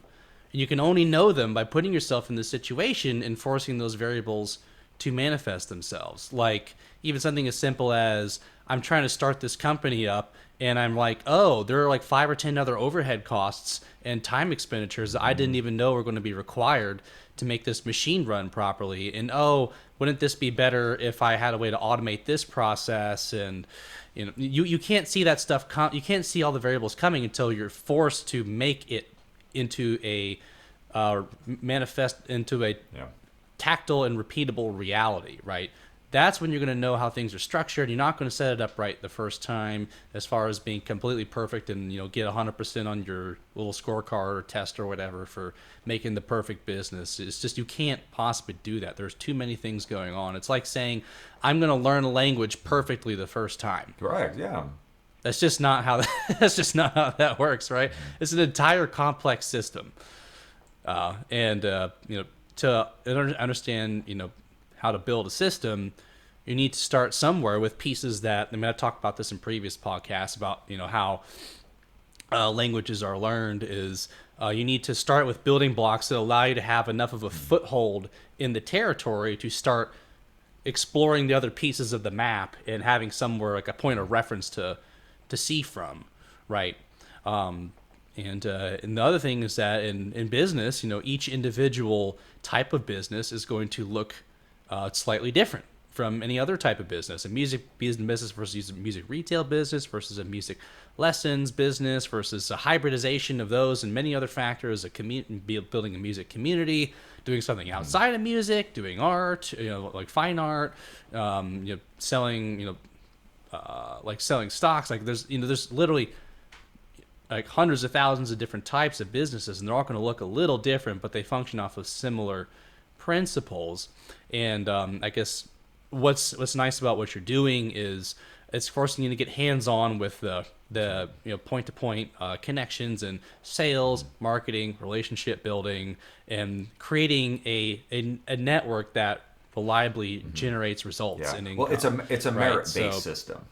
and you can only know them by putting yourself in the situation and forcing those variables to manifest themselves. Like even something as simple as I'm trying to start this company up, and I'm like, oh, there are like 5 or 10 other overhead costs and time expenditures that I didn't even know were going to be required to make this machine run properly. And oh, wouldn't this be better if I had a way to automate this process? And you can't see that stuff. You can't see all the variables coming until you're forced to make it into a manifest into a Yeah. tactile and repeatable reality, right? That's when you're going to know how things are structured. You're not going to set it up right the first time as far as being completely perfect and get 100% on your little scorecard or test or whatever for making the perfect business. It's just you can't possibly do that. There's too many things going on. It's like saying I'm going to learn a language perfectly the first time. Correct. Yeah. That's just not how that's just not how that works, right? It's an entire complex system, and to understand how to build a system, you need to start somewhere with pieces that, I talked about this in previous podcasts about, how languages are learned is you need to start with building blocks that allow you to have enough of a foothold in the territory to start exploring the other pieces of the map and having somewhere like a point of reference to see from, right? And the other thing is that in business, each individual type of business is going to look slightly different from any other type of business. A music business versus a music retail business versus a music lessons business versus a hybridization of those and many other factors. Building a music community, doing something outside of music, doing art, like fine art, selling, like selling stocks. Like there's literally like hundreds of thousands of different types of businesses, and they're all going to look a little different, but they function off of similar principles. And I guess what's nice about what you're doing is it's forcing you to get hands-on with the point-to-point connections and sales, marketing, relationship building, and creating a network that reliably generates results and income. Well, it's a merit-based system.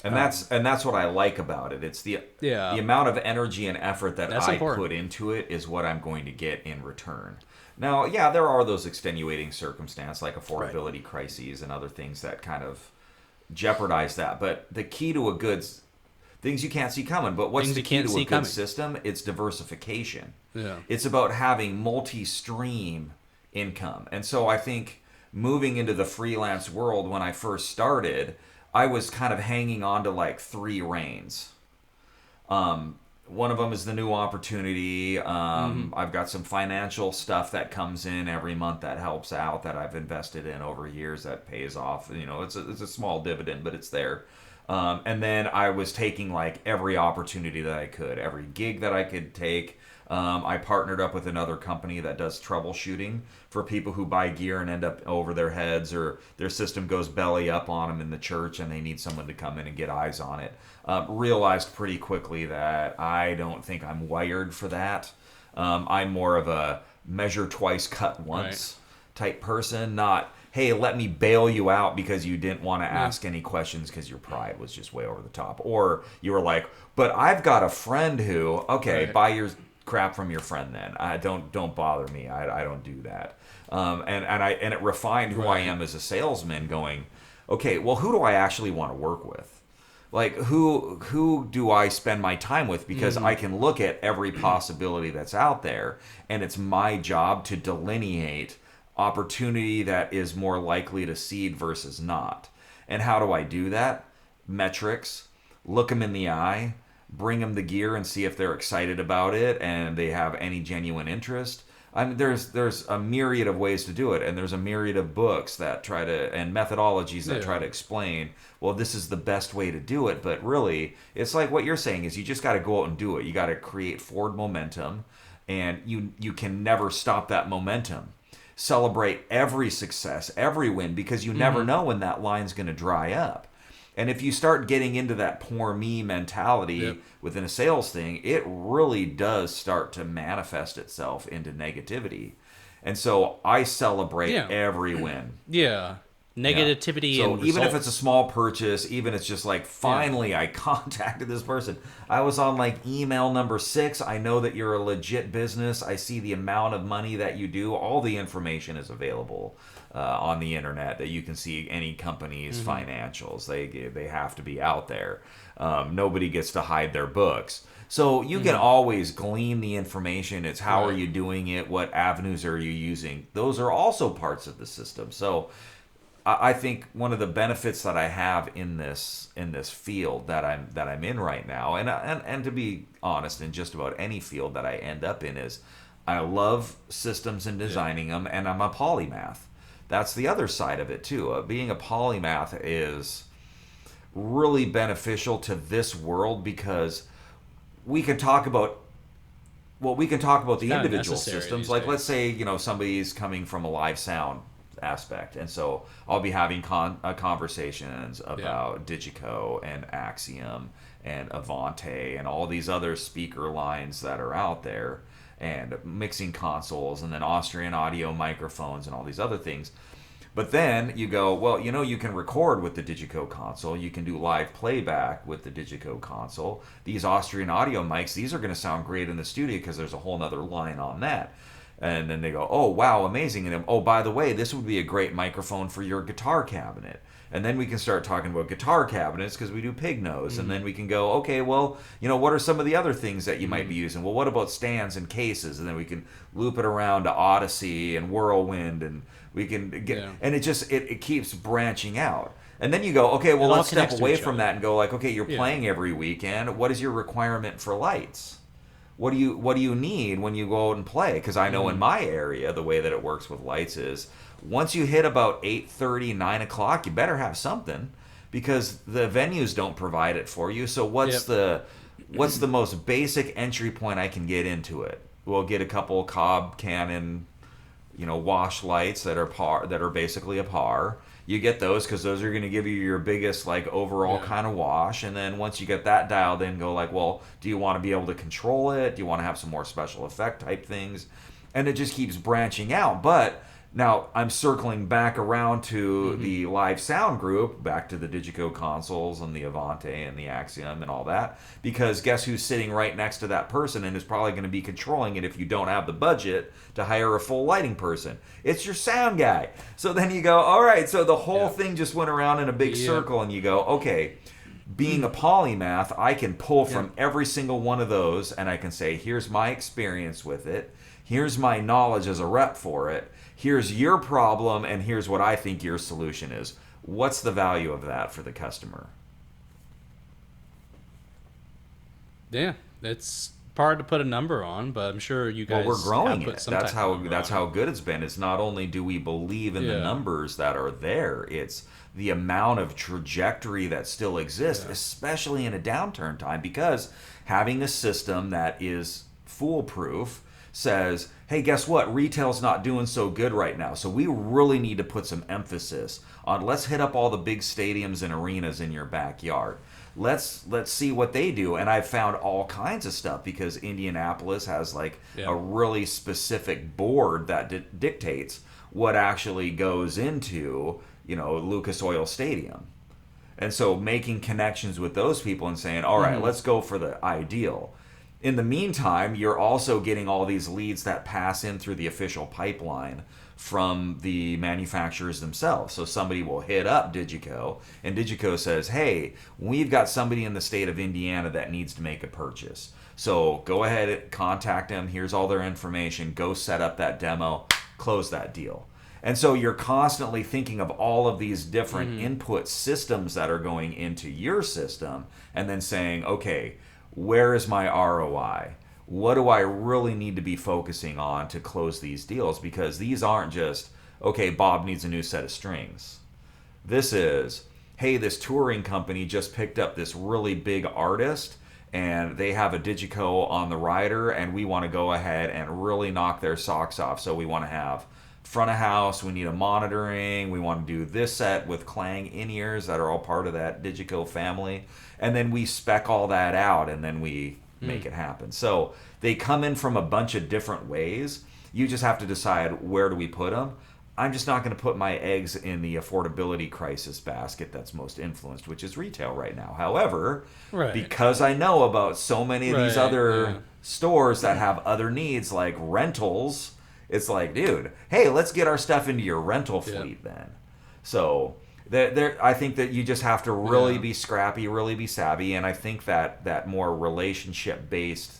And that's what I like about it. It's the amount of energy and effort that I put into it is what I'm going to get in return. Now, yeah, there are those extenuating circumstances like affordability crises and other things that kind of jeopardize that. But the key to things you can't see coming. But what's Things the you key can't to see a good coming. system? It's diversification. Yeah. It's about having multi-stream income. And so I think moving into the freelance world, when I first started, I was kind of hanging on to like three reins. One of them is the new opportunity. I've got some financial stuff that comes in every month that helps out, that I've invested in over years, that pays off. You know, it's a small dividend, but it's there. And then I was taking like every opportunity that I could, every gig that I could take. I partnered up with another company that does troubleshooting for people who buy gear and end up over their heads, or their system goes belly up on them in the church and they need someone to come in and get eyes on it. Realized pretty quickly that I don't think I'm wired for that. I'm more of a measure twice, cut once type person, not, hey, let me bail you out because you didn't want to ask any questions because your pride was just way over the top. Or you were like, but I've got a friend who, okay, buy your crap from your friend then. Don't bother me. I don't do that. And it refined who I am as a salesman, going, okay, well, who do I actually want to work with? Like, who do I spend my time with? Because I can look at every possibility that's out there, and it's my job to delineate opportunity that is more likely to seed versus not. And how do I do that? Metrics. Look them in the eye, bring them the gear and see if they're excited about it and they have any genuine interest. I mean, there's a myriad of ways to do it, and there's a myriad of books that try to, and methodologies that try to explain, well, this is the best way to do it. But really, it's like what you're saying is you just got to go out and do it. You got to create forward momentum, and you can never stop that momentum. Celebrate every success, every win, because you never know when that line's going to dry up. And if you start getting into that poor me mentality within a sales thing, it really does start to manifest itself into negativity. And so I celebrate every win. Yeah. Negativity So and even results. if it's a small purchase, even if it's just like, finally I contacted this person. I was on like email number 6. I know that you're a legit business. I see the amount of money that you do. All the information is available on the internet, that you can see any company's financials. They have to be out there. Nobody gets to hide their books. So you can always glean the information. It's how are you doing it? What avenues are you using? Those are also parts of the system. So I think one of the benefits that I have in this field that I'm in right now, and to be honest, in just about any field that I end up in, is I love systems and designing them, and I'm a polymath. That's the other side of it too. Being a polymath is really beneficial to this world, because we can talk about the individual systems. Like, let's say, somebody's coming from a live sound aspect, and so I'll be having conversations about DiGiCo and Axiom and Avante and all these other speaker lines that are out there, and mixing consoles, and then Austrian audio microphones and all these other things. But then you go, well, you can record with the DiGiCo console. You can do live playback with the DiGiCo console. These Austrian audio mics, these are going to sound great in the studio because there's a whole nother line on that. And then they go, oh, wow, amazing. And oh, by the way, this would be a great microphone for your guitar cabinet. And then we can start talking about guitar cabinets because we do pig nose. And then we can go, okay, well, what are some of the other things that you might be using? Well, what about stands and cases? And then we can loop it around to Odyssey and Whirlwind, and we can get, and it keeps branching out. And then you go, okay, well, let's step away from that and go like, okay, you're playing every weekend. What is your requirement for lights? What do you need when you go out and play? Because I know in my area, the way that it works with lights is, once you hit about 8:30, 9 o'clock, you better have something, because the venues don't provide it for you. So what's the most basic entry point I can get into it? We'll get a couple Cobb Canon, wash lights that are basically a par. You get those because those are going to give you your biggest overall kind of wash. And then once you get that dialed in, go well, do you want to be able to control it? Do you want to have some more special effect type things? And it just keeps branching out. But now I'm circling back around to the live sound group, back to the DiGiCo consoles and the Avante and the Axiom and all that, because guess who's sitting right next to that person and is probably going to be controlling it if you don't have the budget to hire a full lighting person? It's your sound guy. So then you go, all right, so the whole thing just went around in a big circle, and you go, okay, Being a polymath, I can pull from every single one of those, and I can say, here's my experience with it. Here's my knowledge as a rep for it. Here's your problem, and here's what I think your solution is. What's the value of that for the customer? Yeah, it's hard to put a number on, but I'm sure you guys. Well, we're growing have put it. some That's type of how number that's on how it. good it's been. It's not only do we believe in the numbers that are there, it's the amount of trajectory that still exists, especially in a downturn time, because having a system that is foolproof says, hey, guess what? Retail's not doing so good right now. So we really need to put some emphasis on, let's hit up all the big stadiums and arenas in your backyard. Let's see what they do. And I've found all kinds of stuff because Indianapolis has like a really specific board that dictates what actually goes into, Lucas Oil Stadium. And so making connections with those people and saying, all right, let's go for the ideal. In the meantime, you're also getting all these leads that pass in through the official pipeline from the manufacturers themselves. So somebody will hit up DiGiCo, and DiGiCo says, hey, we've got somebody in the state of Indiana that needs to make a purchase. So go ahead and contact them. Here's all their information. Go set up that demo. Close that deal. And so you're constantly thinking of all of these different input systems that are going into your system and then saying, okay, where is my ROI? What do I really need to be focusing on to close these deals? Because these aren't just, okay, Bob needs a new set of strings. This is, hey, this touring company just picked up this really big artist and they have a DiGiCo on the rider and we want to go ahead and really knock their socks off. So we want to have front of house, we need a monitoring, we want to do this set with Clang in-ears that are all part of that DiGiCo family. And then we spec all that out and then we make it happen. So they come in from a bunch of different ways. You just have to decide, where do we put them? I'm just not going to put my eggs in the affordability crisis basket that's most influenced, which is retail right now. However, because I know about so many of these other stores that have other needs like rentals, it's like, dude, hey, let's get our stuff into your rental fleet then. So I think that you just have to really be scrappy, really be savvy, and I think that more relationship-based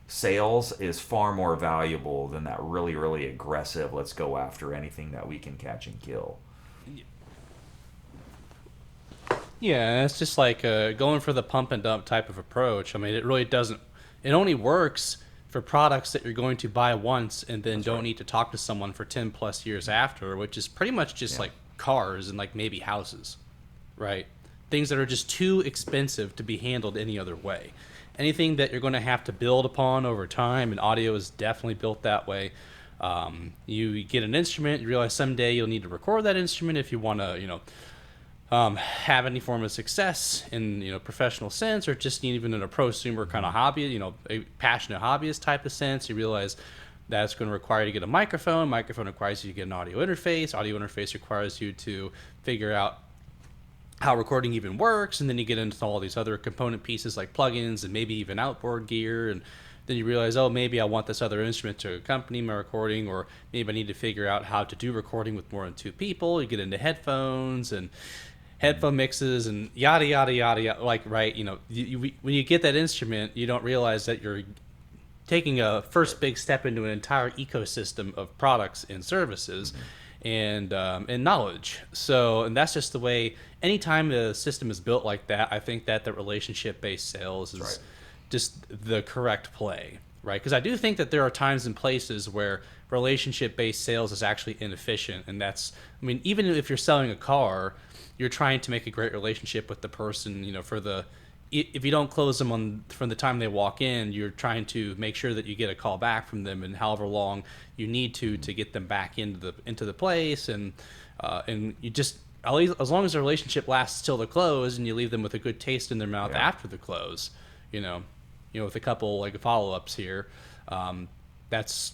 sales is far more valuable than that really, really aggressive, let's go after anything that we can catch and kill. Yeah, it's just like going for the pump and dump type of approach. I mean, it really doesn't. It only works for products that you're going to buy once and then don't need to talk to someone for 10 plus years after, which is pretty much just like cars and like maybe houses, right? Things that are just too expensive to be handled any other way. Anything that you're going to have to build upon over time, and audio is definitely built that way. You get an instrument, you realize someday you'll need to record that instrument if you want to, have any form of success in professional sense, or just even in a prosumer kind of hobby, a passionate hobbyist type of sense. You realize that's going to require you to get a microphone. Microphone requires you to get an audio interface. Audio interface requires you to figure out how recording even works, and then you get into all these other component pieces like plugins and maybe even outboard gear, and then you realize, oh, maybe I want this other instrument to accompany my recording, or maybe I need to figure out how to do recording with more than two people. You get into headphones and headphone mixes and yada yada yada, yada. Like, right, when you get that instrument, you don't realize that you're taking a first big step into an entire ecosystem of products and services and knowledge. So, and that's just the way, anytime a system is built like that, I think that the relationship-based sales is just the correct play, right? Because I do think that there are times and places where relationship-based sales is actually inefficient. And that's, I mean, even if you're selling a car, you're trying to make a great relationship with the person, if you don't close them from the time they walk in, you're trying to make sure that you get a call back from them, and however long you need to get them back into the place, and you just, as long as the relationship lasts till the close, and you leave them with a good taste in their mouth after the close, with a couple like follow-ups here, that's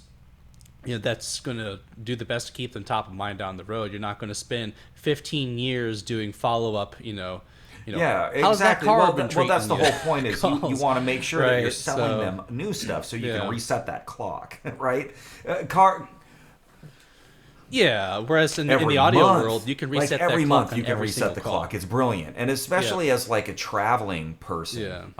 going to do the best to keep them top of mind down the road. You're not going to spend 15 years doing follow-up, exactly. How's that car been treating that's the you? whole point, is you want to make sure that you're selling so, them new stuff so you can reset that clock, right? Yeah, whereas in every the audio month, world, you can like reset every that month clock you on can every reset single the call. clock. It's brilliant, and especially as like a traveling person,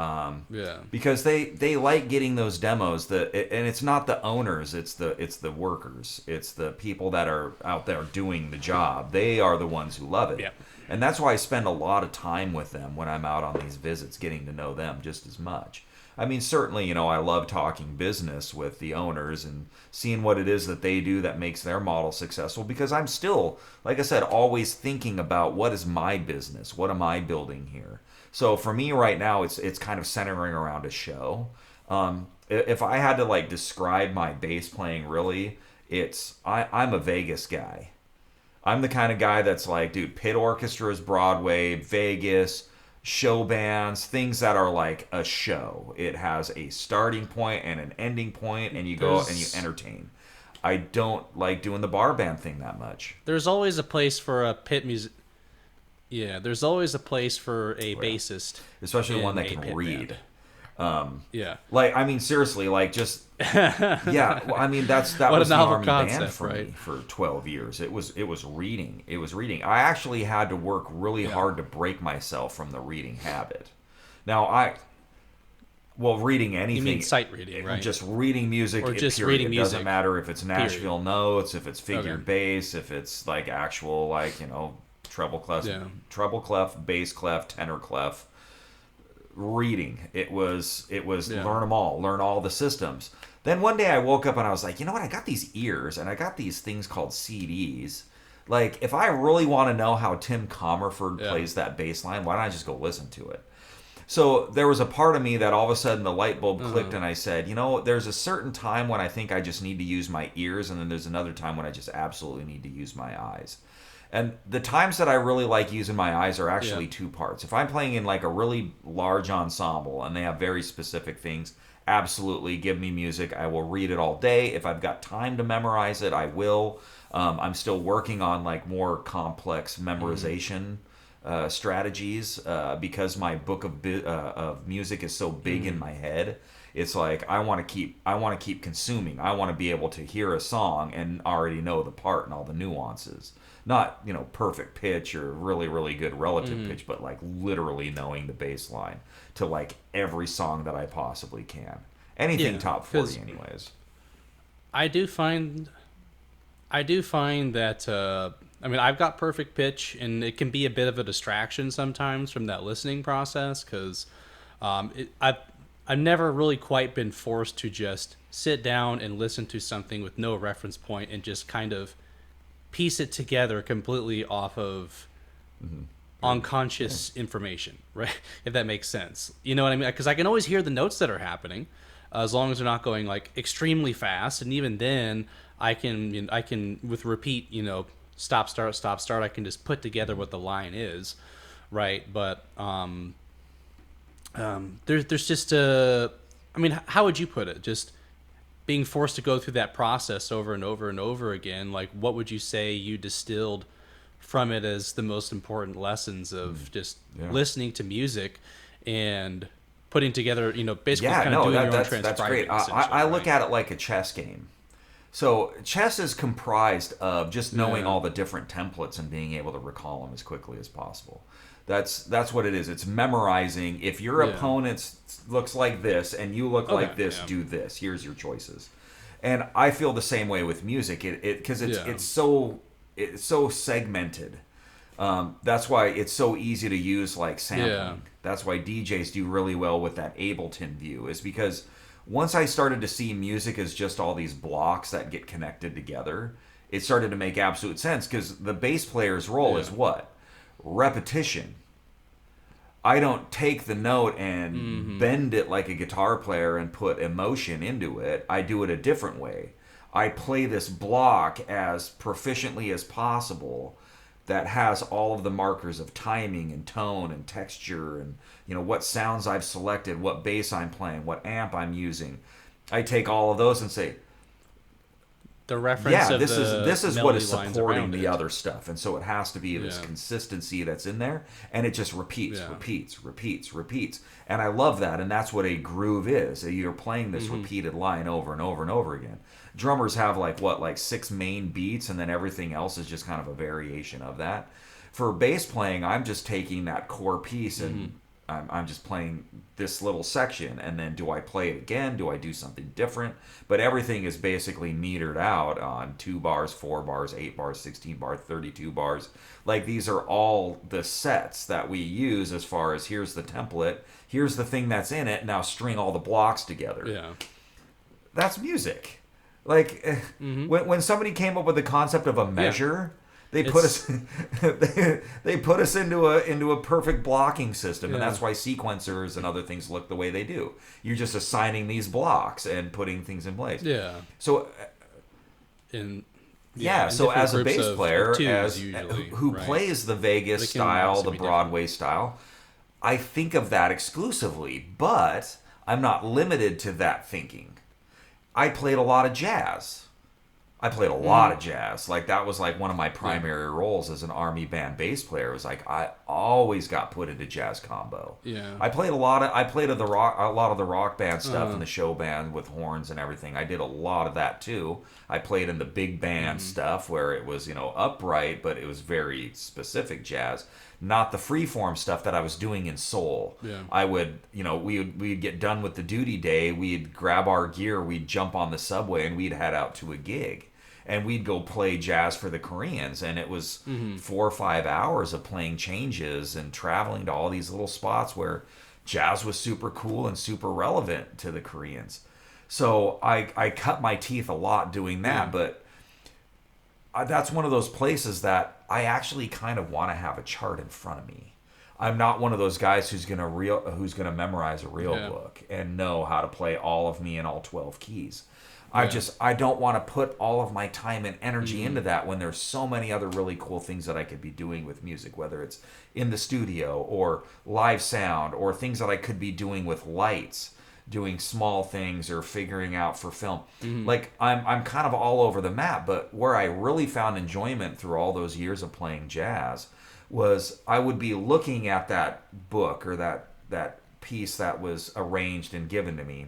Yeah. because they like getting those demos. And it's not the owners, it's the workers, it's the people that are out there doing the job. They are the ones who love it, Yeah. and that's why I spend a lot of time with them when I'm out on these visits, getting to know them just as much. I mean, certainly, I love talking business with the owners and seeing what it is that they do that makes their model successful, because I'm still, like I said, always thinking about what is my business? What am I building here? So for me right now, it's kind of centering around a show. If I had to like describe my bass playing, really, I'm a Vegas guy. I'm the kind of guy that's like, dude, pit orchestras, Broadway, Vegas, show bands, things that are like a show. It has a starting point and an ending point, and you go and you entertain. I don't like doing the bar band thing that much. There's always a place for a pit music. Yeah, there's always a place for a bassist, Especially one in that a can pit read. band. Yeah. Like, I mean, seriously, like, just yeah. Well, I mean, that What was a the novel army band concept, for right? me for 12 years. It was reading. It was reading. I actually had to work really hard to break myself from the reading habit. Now, reading anything. You mean sight reading, right? Just reading music. Or just period. reading It music. doesn't matter if it's Nashville notes, if it's figure Okay. bass, if it's like actual like treble clef, bass clef, tenor clef. Reading. It was learn them all, learn all the systems. Then one day I woke up and I was like, you know what? I got these ears and I got these things called CDs. Like, if I really want to know how Tim Comerford plays that bass line, why don't I just go listen to it? So there was a part of me that all of a sudden the light bulb clicked and I said, there's a certain time when I think I just need to use my ears, and then there's another time when I just absolutely need to use my eyes. And the times that I really like using my eyes are actually two parts. If I'm playing in like a really large ensemble and they have very specific things, absolutely give me music. I will read it all day. If I've got time to memorize it, I will. I'm still working on like more complex memorization strategies because my book of music is so big in my head. It's like I want to keep consuming. I want to be able to hear a song and already know the part and all the nuances. Not, perfect pitch or really, really good relative pitch, but like literally knowing the bass line to like every song that I possibly can. Anything top 40 anyways. I do find that I've got perfect pitch, and it can be a bit of a distraction sometimes from that listening process, because I've never really quite been forced to just sit down and listen to something with no reference point and just kind of piece it together completely off of unconscious information, right? If that makes sense. You know what I mean? Because I can always hear the notes that are happening, as long as they're not going like extremely fast. And even then, I can with repeat, stop, start, I can just put together what the line is, right? But there's just how would you put it? Just being forced to go through that process over and over and over again. Like, what would you say you distilled from it as the most important lessons of just listening to music and putting together, basically doing your own transcribing? That's great. I look at it like a chess game. So chess is comprised of just knowing all the different templates and being able to recall them as quickly as possible. That's what it is. It's memorizing. If your opponent looks like this and you look like this, do this. Here's your choices. And I feel the same way with music. Because it's so segmented. That's why it's so easy to use like sampling. Yeah. That's why DJs do really well with that Ableton view, is because once I started to see music as just all these blocks that get connected together, it started to make absolute sense, because the bass player's role is what? Repetition. I don't take the note and bend it like a guitar player and put emotion into it. I do it a different way. I play this block as proficiently as possible that has all of the markers of timing and tone and texture and what sounds I've selected, what bass I'm playing, what amp I'm using. I take all of those and say, the reference of this is what melody is lines supporting around the it. other stuff, and so it has to be this Yeah. consistency that's in there, and it just repeats, Yeah. repeats, and I love that, and that's what a groove is. You're playing this repeated line over and over and over again. Drummers have like 6 main beats, and then everything else is just kind of a variation of that. For bass playing, I'm just taking that core piece and I'm just playing this little section, and then do I play it again? Do I do something different? But everything is basically metered out on 2 bars, 4 bars, 8 bars, 16 bars, 32 bars. Like, these are all the sets that we use as far as here's the template, here's the thing that's in it, now string all the blocks together. Yeah. That's music. Like, when somebody came up with the concept of a measure, they put us they put us into a perfect blocking system, and that's why sequencers and other things look the way they do. You're just assigning these blocks and putting things in place. Yeah. So In so as a different bass groups of player, twos, usually, who right? plays the Vegas They can style, obviously the be Broadway style, I think of that exclusively, but I'm not limited to that thinking. I played a lot of jazz. Like, that was like one of my primary roles as an army band bass player. It was like I always got put into jazz combo. Yeah. I played a lot of the rock band stuff and the show band with horns and everything. I did a lot of that too. I played in the big band stuff where it was, upright, but it was very specific jazz. Not the freeform stuff that I was doing in soul. Yeah. I would, we'd get done with the duty day, we'd grab our gear, we'd jump on the subway, and we'd head out to a gig. And we'd go play jazz for the Koreans, and it was 4 or 5 hours of playing changes and traveling to all these little spots where jazz was super cool and super relevant to the Koreans. So I cut my teeth a lot doing that, but that's one of those places that I actually kind of want to have a chart in front of me. I'm not one of those guys who's gonna memorize a real book and know how to play all of me in all 12 keys. I don't want to put all of my time and energy into that when there's so many other really cool things that I could be doing with music, whether it's in the studio or live sound or things that I could be doing with lights, doing small things or figuring out for film. Like, I'm kind of all over the map, but where I really found enjoyment through all those years of playing jazz was I would be looking at that book or that piece that was arranged and given to me,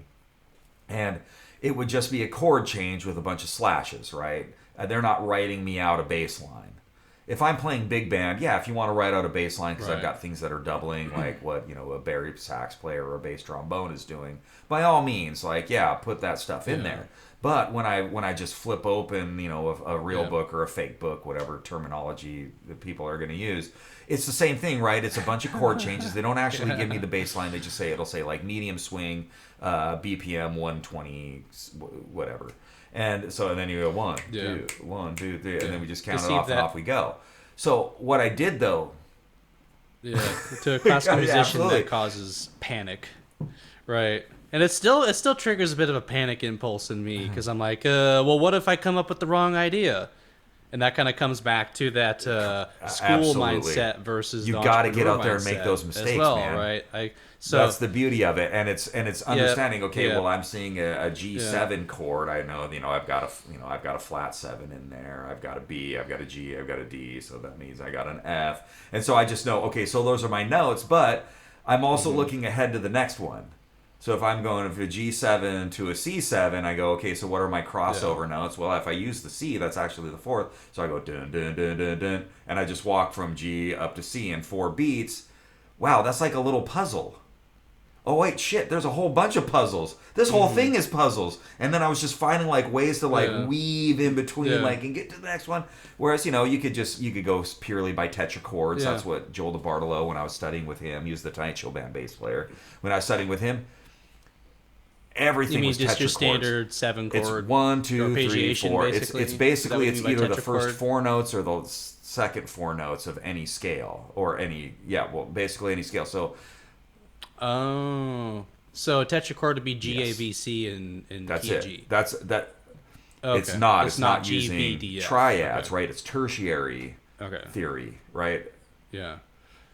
and it would just be a chord change with a bunch of slashes, right? They're not writing me out a bass line. If I'm playing big band, if you want to write out a bass line because I've got things that are doubling, like what, a bari sax player or a bass trombone is doing, by all means, put that stuff in there. But when I just flip open, a real book or a fake book, whatever terminology that people are going to use, it's the same thing, right? It's a bunch of chord changes. They don't actually give me the bass line. They just it'll say like medium swing, BPM 120, whatever. And then you go 1, 2, 1, 2, 3, and then we just count it off and off we go. So what I did though, to a classical musician, that causes panic, right? And it still triggers a bit of a panic impulse in me because I'm like, well, what if I come up with the wrong idea? And that kind of comes back to that school mindset versus you the got to get entrepreneur out there and make those mistakes, man. Right? So that's the beauty of it, and it's understanding. Okay, well, I'm seeing a G7 chord. I know, I've got a flat 7 in there. I've got a B. I've got a G. I've got a D. So that means I got an F. And so I just know, okay, so those are my notes. But I'm also looking ahead to the next one. So if I'm going from a G7 to a C7, I go, okay, so what are my crossover notes? Well, if I use the C, that's actually the 4th. So I go dun dun dun dun dun, and I just walk from G up to C in 4 beats. Wow, that's like a little puzzle. Oh wait, shit, there's a whole bunch of puzzles. This whole thing is puzzles. And then I was just finding ways to weave in between and get to the next one. Whereas, you could go purely by tetrachords. Yeah. That's what Joel DeBartolo, when I was studying with him, he was the Tonight Show band bass player. When I was studying with him, everything was tetrachords. Just your standard 7 chord? It's 1, 2, 3, 4. Basically? It's basically either the first 4 notes or the second 4 notes of any scale or basically any scale. So. Oh, so a tetrachord would be G, A, B, C, and that's P, it. G. That's that. Okay. It's not G, using B, D, F. triads, right? It's tertiary theory, right? Yeah.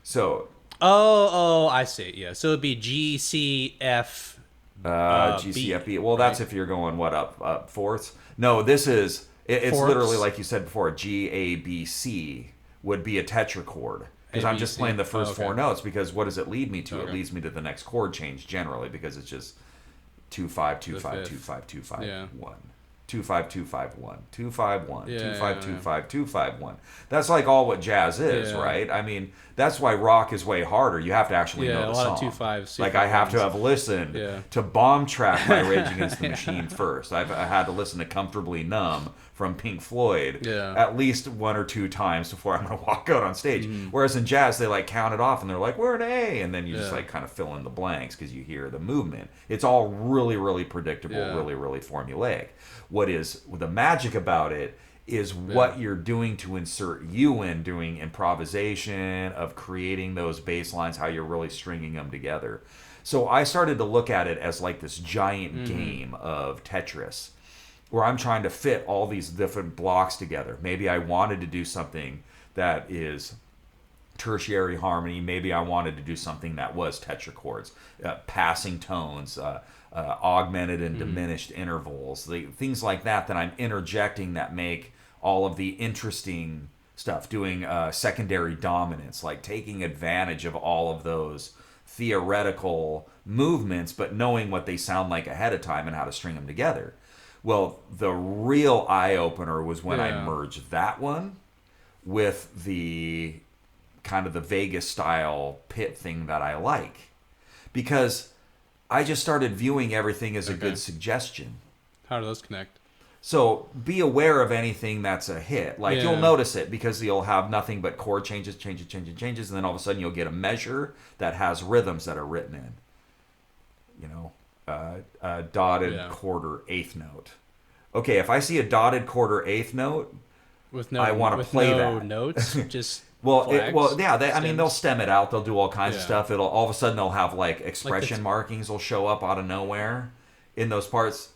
So. Oh, I see. Yeah. So it'd be G, C, F. G, C, F, B. Well, that's if you're going up fourths. No, this is It's Fourths. literally like you said before. G A B C would be a tetrachord because I'm just ABC. playing the first Okay. four notes. Because what does it lead me to? It Okay. leads me to the next chord change generally because it's just 2 5 2 The 5 fifth. 2 5 2 5 Yeah. 1. 2 5 2 5 1 2 5 1 Yeah, 2 5 yeah, 2 yeah. 5 2 5 1. That's like all what jazz is, Yeah. right? I mean, that's why rock is way harder. You have to actually Yeah, know the a lot of song. 2/5s, Like I have to 2/5s. have listened Yeah. to Bomb Track by Rage Against the Machine first. I had to listen to Comfortably Numb from Pink Floyd Yeah. at least one or two times before I'm going to walk out on stage. Mm-hmm. Whereas in jazz, they like count it off and they're like, we're an A. And then you just Yeah. like kind of fill in the blanks because you hear the movement. It's all really, really predictable, Yeah. really, really formulaic. What is the magic about it is what you're doing to insert you in, doing improvisation, of creating those bass lines, how you're really stringing them together. So I started to look at it as like this giant game of Tetris where I'm trying to fit all these different blocks together. Maybe I wanted to do something that is tertiary harmony. Maybe I wanted to do something that was tetrachords, passing tones, augmented and diminished intervals, things like that I'm interjecting that make all of the interesting stuff, doing secondary dominance, like taking advantage of all of those theoretical movements, but knowing what they sound like ahead of time and how to string them together. Well, the real eye-opener was when I merged that one with the kind of the Vegas style pit thing that I like. Because I just started viewing everything as a good suggestion. How do those connect? So be aware of anything that's a hit. Like you'll notice it because you'll have nothing but chord changes, and then all of a sudden you'll get a measure that has rhythms that are written in. You know, a dotted quarter eighth note. Okay, if I see a dotted quarter eighth note, With no, I want to play that. notes, just Well, flags, I mean, they'll stem it out. They'll do all kinds of Yeah. stuff. It'll all of a sudden they'll have like expression Like markings will show up out of nowhere in those parts.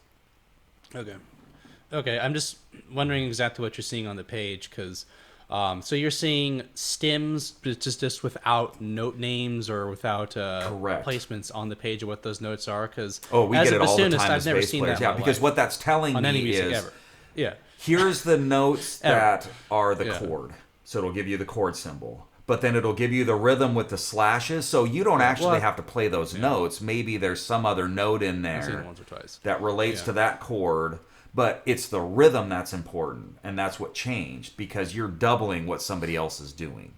Okay, I'm just wondering exactly what you're seeing on the page because, so you're seeing stems, but just without note names or without Correct. placements on the page of what those notes are. Because We as get a it all the bassoonist, time I've as never bass seen players. that Yeah, in my because life what that's telling on me any music is ever. Yeah, here's the notes Ever. that are the Yeah. chord. So it'll give you the chord symbol. But then it'll give you the rhythm with the slashes. So you don't actually have to play those notes. Maybe there's some other note in I've seen it there once or twice. that relates Yeah. to that chord. But it's the rhythm that's important. And that's what changed because you're doubling what somebody else is doing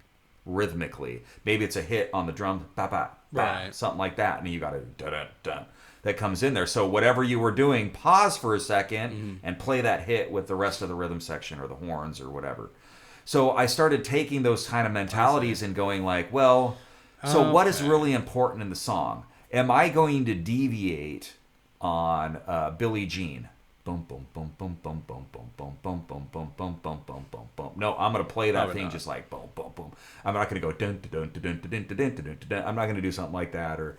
rhythmically. Maybe it's a hit on the drum, ba ba ba, Right. something like that. And you got to da da da. That comes in there. So whatever you were doing, pause for a second and play that hit with the rest of the rhythm section or the horns or whatever. So I started taking those kind of mentalities and going like, well, so what is really important in the song? Am I going to deviate on Billie Jean? Boom, boom, boom, boom, boom, boom, boom, boom, boom, boom, boom, boom, boom, boom, boom, boom. No, I'm gonna play that Probably thing not. just like boom, boom, boom. I'm not gonna go dun dun dun dun dun dun dun dun dun. I'm not gonna do something like that or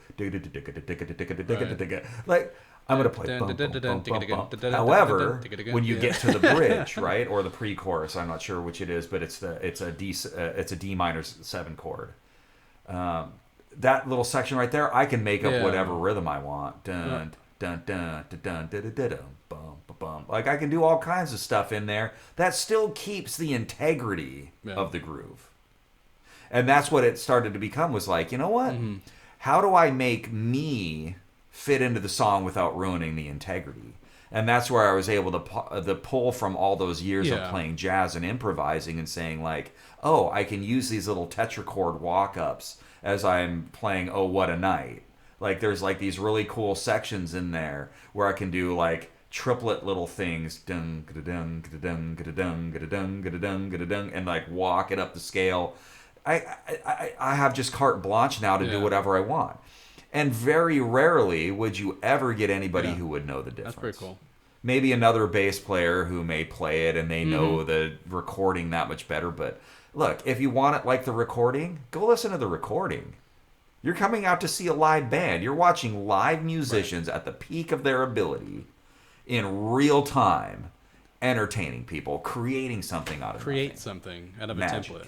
like I'm gonna play boom, boom, boom, boom, boom. However, when you get to the bridge, right, or the pre-chorus, I'm not sure which it is, but it's a D minor 7 chord. That little section right there, I can make up whatever rhythm I want. Dun dun dun dun dun dun dun dun. Bum, bum. Like I can do all kinds of stuff in there that still keeps the integrity of the groove. And that's what it started to become was like, you know what? How do I make me fit into the song without ruining the integrity? And that's where I was able to pull from all those years of playing jazz and improvising and saying like, oh, I can use these little tetrachord walk-ups as I'm playing Oh What a Night. Like there's like these really cool sections in there where I can do like triplet little things, dung, ga-da-dung, ga-da-dung, ga-da-dung, ga-da-dung, ga-da-dung, ga-da-dung, and like walk it up the scale. I have just carte blanche now to do whatever I want. And very rarely would you ever get anybody who would know the difference. That's pretty cool. Maybe another bass player who may play it and they know the recording that much better. But look, if you want it like the recording, go listen to the recording. You're coming out to see a live band. You're watching live musicians at the peak of their ability in real time, entertaining people, creating something out of nothing. Something out of Magic. a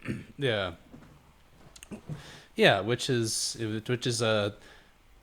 template. Yeah, which is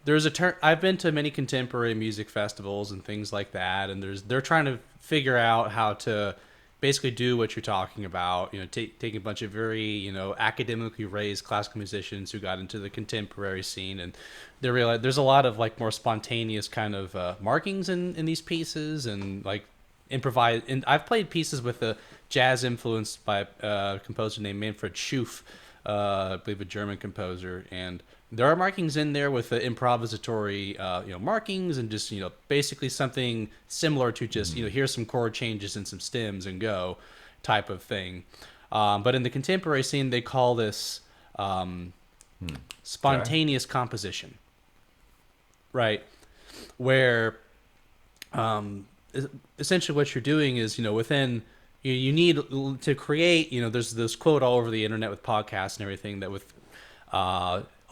there's a turn. I've been to many contemporary music festivals and things like that, and they're trying to figure out how to basically do what you're talking about. Taking a bunch of very academically raised classical musicians who got into the contemporary scene, and they realize there's a lot of like more spontaneous kind of markings in these pieces, and like improvise. And I've played pieces with a jazz influenced by a composer named Manfred Schuf, I believe a German composer, and there are markings in there with the improvisatory, markings, and just basically something similar to just here's some chord changes and some stems and go, type of thing. But in the contemporary scene, they call this spontaneous composition, right? Where essentially what you're doing is within you need to create. There's this quote all over the internet with podcasts and everything that with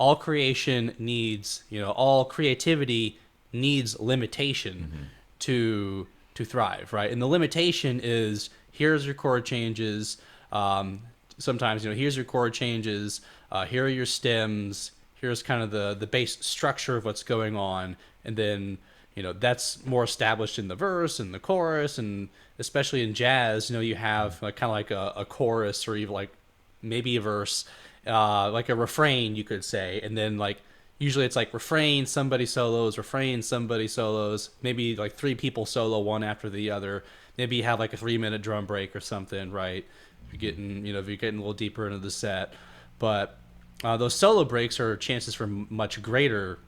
all creation needs, all creativity needs limitation to thrive, right? And the limitation is here's your chord changes. Sometimes, here's your chord changes. Here are your stems. Here's kind of the base structure of what's going on, and then that's more established in the verse and the chorus, and especially in jazz, you have kind of like a chorus or even like maybe a verse. Like a refrain, you could say, and then like usually it's like refrain, somebody solos, refrain, somebody solos, maybe like three people solo one after the other. Maybe you have like a 3-minute drum break or something, right? If you're getting a little deeper into the set, but those solo breaks are chances for much greater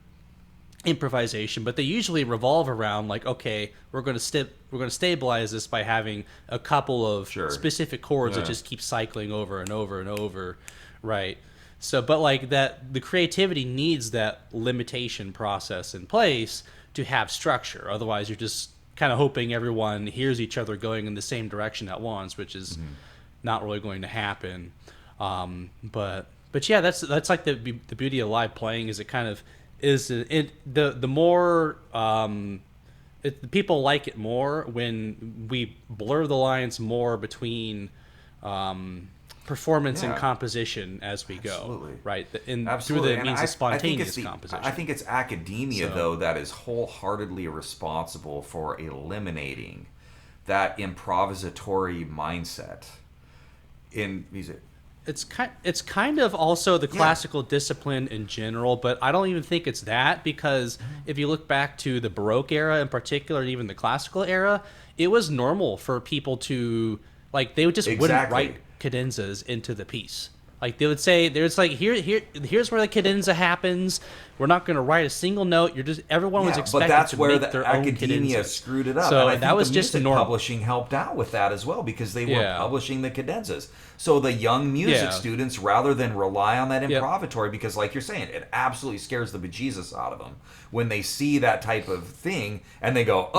improvisation, but they usually revolve around like, okay, we're going to stabilize this by having a couple of specific chords that just keep cycling over and over and over. Right. So, but like that, the creativity needs that limitation process in place to have structure. Otherwise, you're just kind of hoping everyone hears each other going in the same direction at once, which is not really going to happen. But yeah, that's like the beauty of live playing is it kind of is the more people like it more when we blur the lines more between performance and composition as we go, right? Through the means of spontaneous composition. I think it's academia, though, that is wholeheartedly responsible for eliminating that improvisatory mindset in music. It's kind of also the classical discipline in general, but I don't even think it's that, because if you look back to the Baroque era in particular, and even the classical era, it was normal for people to like they just wouldn't write cadenzas into the piece. Like they would say, there's like here's where the cadenza happens. We're not going to write a single note. Everyone was expected to make their own cadenza. But that's where the academia screwed it up. So and I that was the just music publishing helped out with that as well, because they were publishing the cadenzas. So the young music students, rather than rely on that improvisatory, because like you're saying, it absolutely scares the bejesus out of them when they see that type of thing and they go,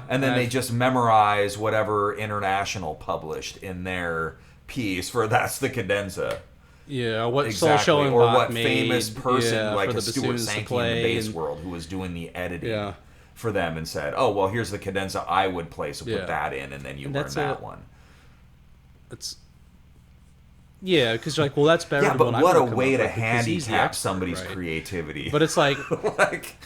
and then they just memorize whatever international published in their piece for that's the cadenza. Yeah, what Sol Schoenbach or what made, famous person like a Stuart Sankey in the bass world who was doing the editing for them and said, "Oh, well, here's the cadenza I would play, so put that in, and then you learn that one." It's because you're like, well, that's better. Yeah, than but what what a way to handicap somebody's creativity. But it's like, but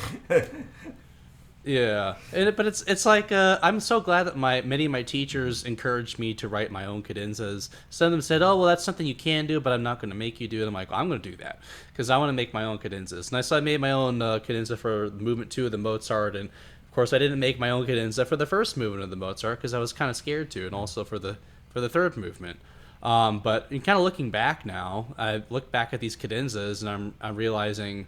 it's like I'm so glad that many of my teachers encouraged me to write my own cadenzas. Some of them said, "Oh, well, that's something you can do, but I'm not going to make you do it." I'm like, well, I'm going to do that because I want to make my own cadenzas. And I made my own cadenza for Movement 2 of the Mozart, and of course, I didn't make my own cadenza for the first movement of the Mozart because I was kind of scared to, and also for the third movement. But in kind of looking back now, I look back at these cadenzas, and I'm realizing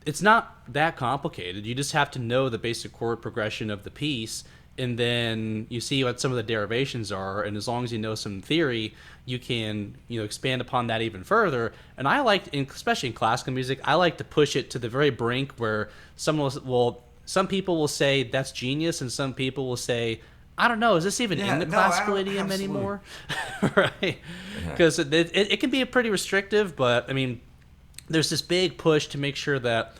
it's not that complicated. You just have to know the basic chord progression of the piece, and then you see what some of the derivations are, and as long as you know some theory, you can expand upon that even further. And I like, especially in classical music, I like to push it to the very brink where some people will say that's genius, and some people will say, I don't know, is this even in the classical idiom anymore? Right? Because it can be a pretty restrictive, but I mean, there's this big push to make sure that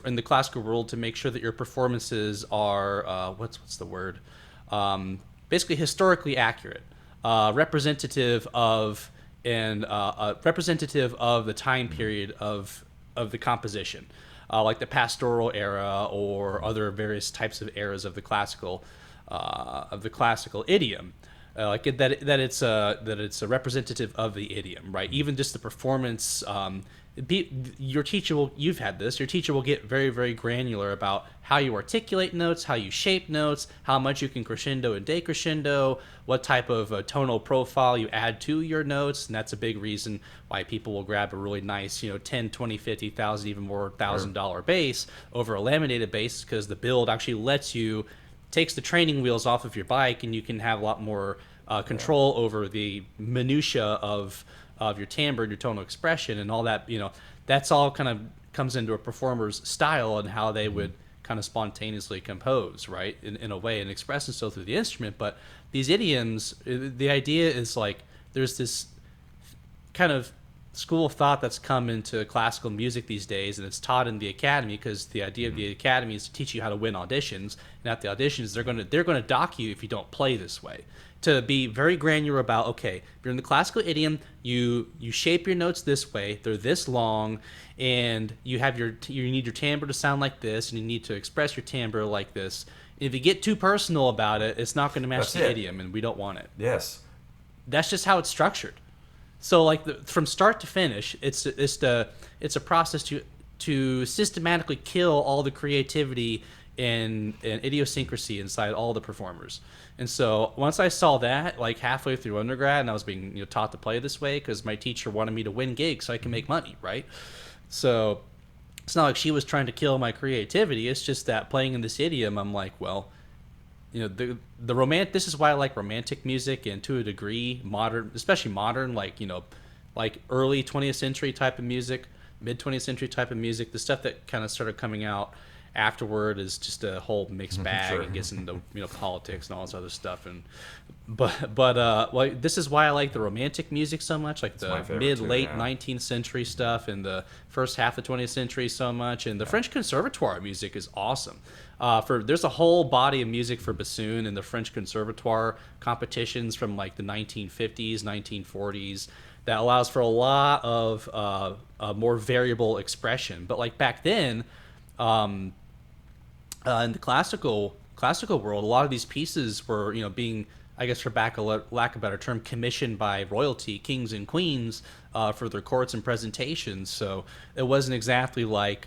in the classical world to make sure that your performances are what's the word? Basically historically accurate, representative of the time period of the composition. like the pastoral era or other various types of eras of the classical idiom. Like that it's a representative of the idiom, right? Even just the performance. Your teacher will. You've had this. Your teacher will get very, very granular about how you articulate notes, how you shape notes, how much you can crescendo and decrescendo, what type of tonal profile you add to your notes, and that's a big reason why people will grab a really nice, 10, 20, 50,000, even more $1,000 bass over a laminated bass, because the build actually lets you takes the training wheels off of your bike, and you can have a lot more control over the minutia of your timbre and your tonal expression and all that. That's all kind of comes into a performer's style and how they would kind of spontaneously compose, right, in a way, and express themselves through the instrument. But these idioms, the idea is like there's this kind of school of thought that's come into classical music these days, and it's taught in the academy, because the idea of the academy is to teach you how to win auditions, and at the auditions they're going to dock you if you don't play this way. To be very granular about, okay, if you're in the classical idiom, you shape your notes this way, they're this long, and you need your timbre to sound like this, and you need to express your timbre like this. If you get too personal about it, it's not going to match the idiom, and we don't want it. Yes, that's just how it's structured. So like from start to finish, it's a process to systematically kill all the creativity and idiosyncrasy inside all the performers. And so once I saw that, like halfway through undergrad, and I was being taught to play this way because my teacher wanted me to win gigs so I can make money, right? So it's not like she was trying to kill my creativity. It's just that playing in this idiom, I'm like, well, this is why I like romantic music, and to a degree modern, especially modern, like early 20th century type of music, mid 20th century type of music. The stuff that kind of started coming out afterward is just a whole mixed bag. Sure. And gets into politics and all this other stuff. And but like this is why I like the romantic music so much, like the late 19th century stuff and the first half of 20th century so much. And the French Conservatoire music is awesome. There's a whole body of music for bassoon in the French Conservatoire competitions from like the 1950s, 1940s that allows for a lot of more variable expression. But like back then, in the classical world, a lot of these pieces were being, I guess for lack of a better term, commissioned by royalty, kings and queens, for their courts and presentations. So it wasn't exactly like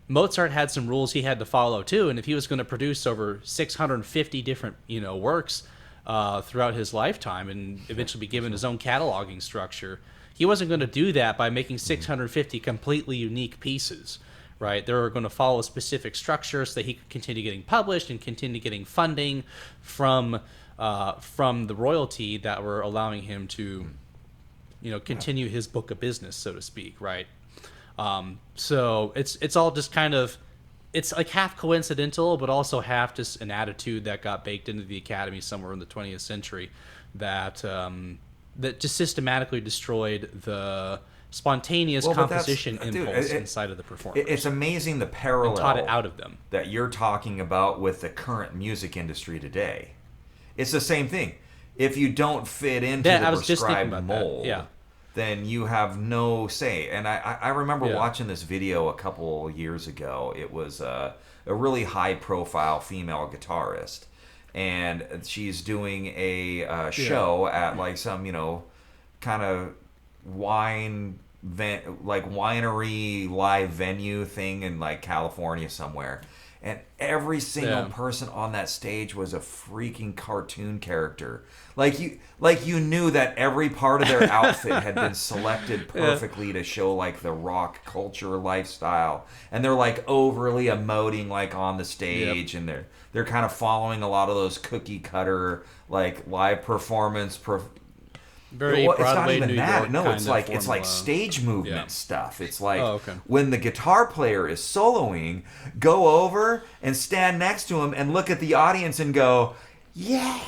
Mozart had some rules he had to follow too, and if he was going to produce over 650 different works throughout his lifetime and eventually be given his own cataloging structure, he wasn't going to do that by making 650 completely unique pieces, right? They were going to follow a specific structure so that he could continue getting published and continue getting funding from the royalty that were allowing him to continue his book of business, so to speak, right? So it's all just kind of, it's like half coincidental, but also half just an attitude that got baked into the academy somewhere in the 20th century that just systematically destroyed the spontaneous composition impulse inside of the performers. It's amazing the parallel and taught it out of them that you're talking about with the current music industry today. It's the same thing. If you don't fit into the prescribed mold, then you have no say. And I remember watching this video a couple years ago. It was a really high-profile female guitarist, and she's doing a show at like some kind of winery live venue thing in like California somewhere. And every single person on that stage was a freaking cartoon character. Like you knew that every part of their outfit had been selected perfectly to show like the rock culture lifestyle. And they're like overly emoting like on the stage, and they're kind of following a lot of those cookie cutter like live performance very it's Broadway, not even New that. York No, kind it's like stage movement stuff. It's like okay. when the guitar player is soloing, go over and stand next to him and look at the audience and go, yeah,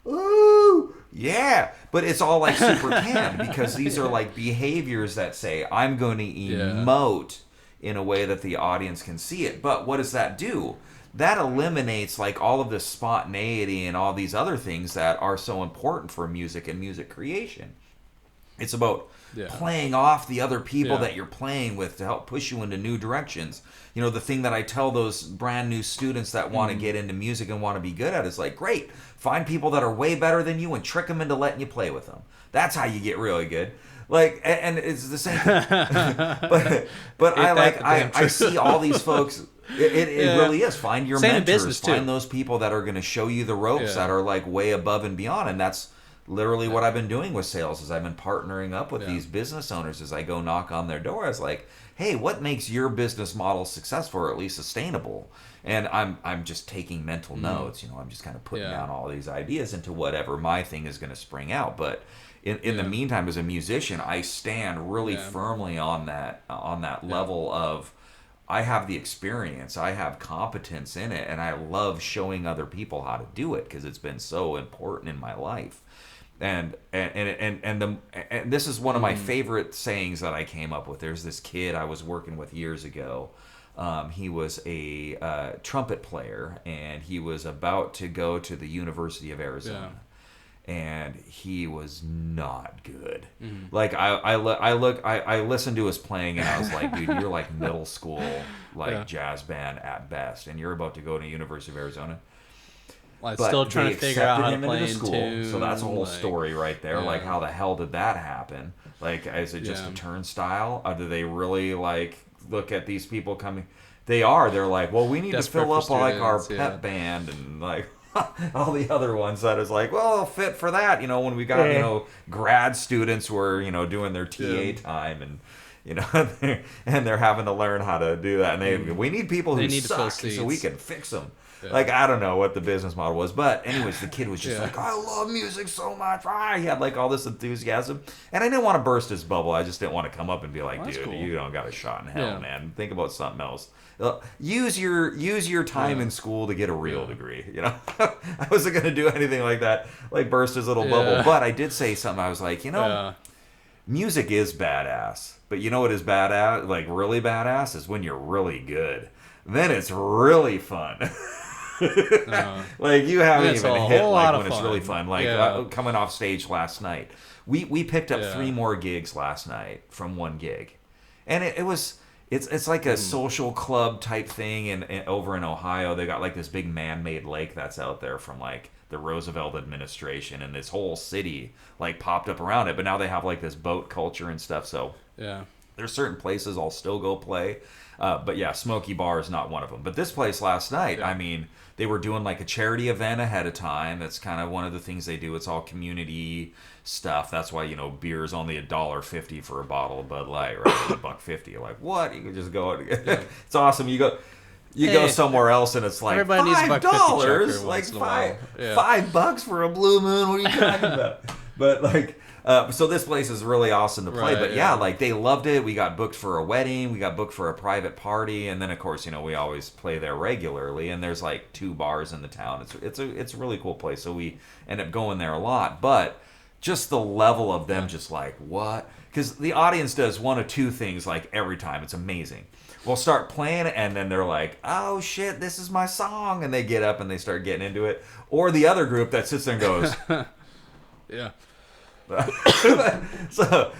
ooh, yeah. But it's all like super canned because these are like behaviors that say, I'm going to emote in a way that the audience can see it. But what does that do? That eliminates like all of this spontaneity and all these other things that are so important for music and music creation. It's about playing off the other people that you're playing with to help push you into new directions. You know, the thing that I tell those brand new students that want to get into music and want to be good at is like, great, find people that are way better than you and trick them into letting you play with them. That's how you get really good. Like, and it's the same thing. but I see all these folks. It really is. Find your mentors. Find those people that are going to show you the ropes that are like way above and beyond. And that's literally what I've been doing with sales. Is I've been partnering up with these business owners as I go knock on their door. It's like, hey, what makes your business model successful or at least sustainable? And I'm just taking mental notes. You know, I'm just kind of putting down all these ideas into whatever my thing is going to spring out. But in the meantime, as a musician, I stand really firmly on that level of, I have the experience, I have competence in it, and I love showing other people how to do it because it's been so important in my life. And this is one of my favorite sayings that I came up with. There's this kid I was working with years ago. He was a trumpet player, and he was about to go to the University of Arizona. And he was not good. Like I listened to his playing, and I was like, dude, you're like middle school, like jazz band at best, and you're about to go to University of Arizona. Well, I'm still trying to figure out how to play in tune. So that's a whole story right there. Like, how the hell did that happen? Like, is it just a turnstile? Or do they really like look at these people coming? They are. They're like, well, we need to fill up like our pep band and like all the other ones that is like, well, it'll fit for that. You know, when we got, you know, grad students were, you know, doing their TA time and, you know, and they're having to learn how to do that. And we need people who suck so we can fix them. Like, I don't know what the business model was. But anyways, the kid was just like, I love music so much. He had like all this enthusiasm. And I didn't want to burst his bubble. I just didn't want to come up and be like, dude, you don't got a shot in hell, man. Think about something else. Use your time in school to get a real degree. You know, I wasn't going to do anything like that, like burst his little bubble. But I did say something. I was like, you know, music is badass. But you know what is badass, like really badass, is when you're really good. Then it's really fun. Like you haven't even hit like when it's really fun. Like coming off stage last night, we picked up 3 more gigs last night from one gig, and it's like a social club type thing. And over in Ohio, they got like this big man-made lake that's out there from like the Roosevelt administration, and this whole city like popped up around it. But now they have like this boat culture and stuff. So there's certain places I'll still go play. But yeah, Smoky Bar is not one of them. But this place last night, I mean, they were doing like a charity event ahead of time. That's kind of one of the things they do. It's all community stuff. That's why, you know, beer is only $1.50 for a bottle of Bud Light, right? $1.50. You're like, what? You can just go. It's awesome. You go somewhere else and it's like $5, like $5 for a Blue Moon. What are you talking about? But like. So this place is really awesome to play, but like they loved it. We got booked for a wedding, we got booked for a private party, and then of course, you know, we always play there regularly. And there's like 2 bars in the town. It's a really cool place. So we end up going there a lot. But just the level of them, just like what? Because the audience does one of 2 things like every time. It's amazing. We'll start playing, and then they're like, "Oh shit, this is my song," and they get up and they start getting into it. Or the other group that sits there and goes, so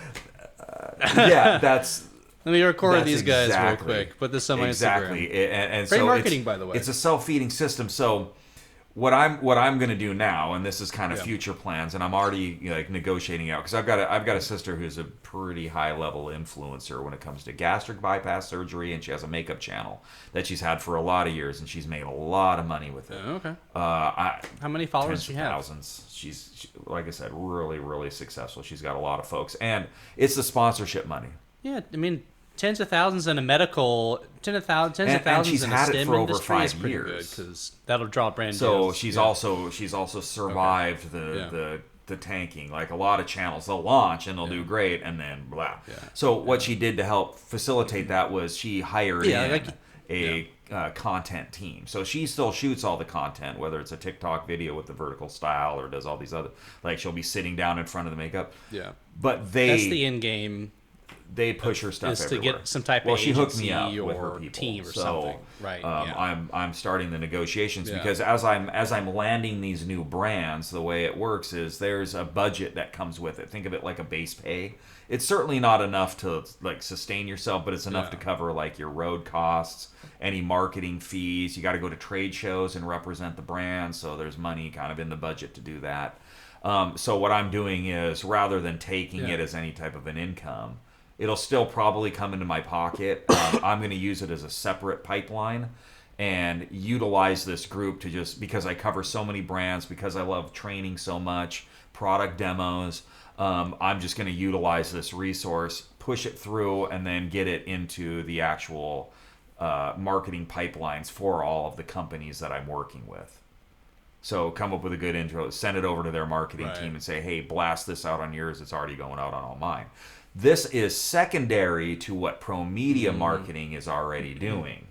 that's let me record these guys real quick. Put this on my Instagram. And great so marketing, by the way. It's a self-feeding system. So what I'm going to do now, and this is kind of future plans, and I'm already like negotiating out because I've got a sister who's a pretty high level influencer when it comes to gastric bypass surgery, and she has a makeup channel that she's had for a lot of years, and she's made a lot of money with it. Okay. How many followers does she have? Thousands. She's like I said, really, really successful. She's got a lot of folks, and it's the sponsorship money. Yeah, I mean, tens of thousands in a medical, tens of thousands she's in a had STEM it for over industry 5 is pretty years. good because that'll draw brand so deals. she's also survived the tanking. Like a lot of channels, they'll launch and they'll do great, and then blah. So what she did to help facilitate that was she hired a content team. So she still shoots all the content, whether it's a TikTok video with the vertical style or does all these other, like she'll be sitting down in front of the makeup. Yeah. But that's the in game. they push her stuff is everywhere. to get some type well, of she hooked me agency up with her or people. team or so, something. Right. I'm starting the negotiations Yeah. because as I'm landing these new brands, the way it works is there's a budget that comes with it. Think of it like a base pay. It's certainly not enough to like sustain yourself, but it's enough to cover like your road costs, any marketing fees. You got to go to trade shows and represent the brand, so there's money kind of in the budget to do that. So what I'm doing is rather than taking it as any type of an income, it'll still probably come into my pocket. I'm going to use it as a separate pipeline and utilize this group to just, because I cover so many brands, because I love training so much, product demos, I'm just going to utilize this resource, push it through, and then get it into the actual marketing pipelines for all of the companies that I'm working with. So come up with a good intro, send it over to their marketing team and say, hey, blast this out on yours. It's already going out on all mine. This is secondary to what Pro Media Marketing is already doing.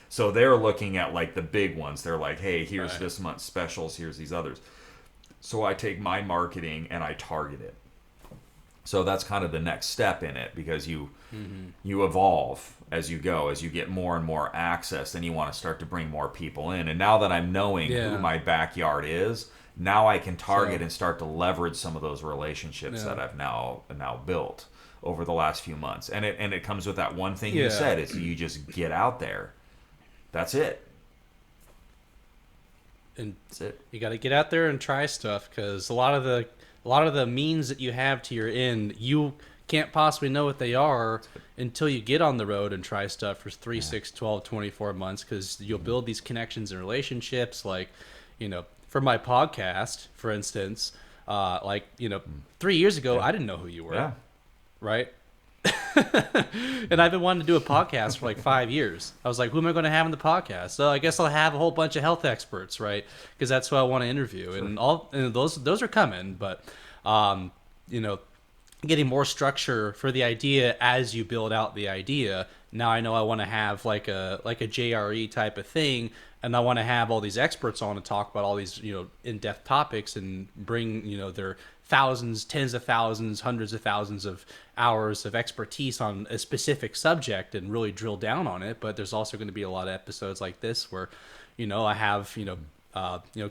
So they're looking at like the big ones. They're like, hey, here's this month's specials. Here's these others. So I take my marketing and I target it. So that's kind of the next step in it, because you evolve as you go, as you get more and more access, then you want to start to bring more people in. And now that I'm knowing who my backyard is, now I can target and start to leverage some of those relationships that I've now built over the last few months. And it comes with that one thing you said, is you just get out there. That's it. And That's it. you got to get out there and try stuff, because a lot of the means that you have to your end, you can't possibly know what they are until you get on the road and try stuff for 3, 6, 12, 24 months, because you'll build these connections and relationships. Like, for my podcast, for instance, 3 years ago, I didn't know who you were. Yeah. Right? And I've been wanting to do a podcast for like 5 years. I was like, who am I going to have on the podcast? So I guess I'll have a whole bunch of health experts, right? Because that's who I want to interview. Sure. And those are coming, but getting more structure for the idea as you build out the idea. Now I know I want to have like a JRE type of thing, and I want to have all these experts on to talk about all these in-depth topics and bring their thousands, tens of thousands, hundreds of thousands of hours of expertise on a specific subject and really drill down on it. But there's also going to be a lot of episodes like this where I have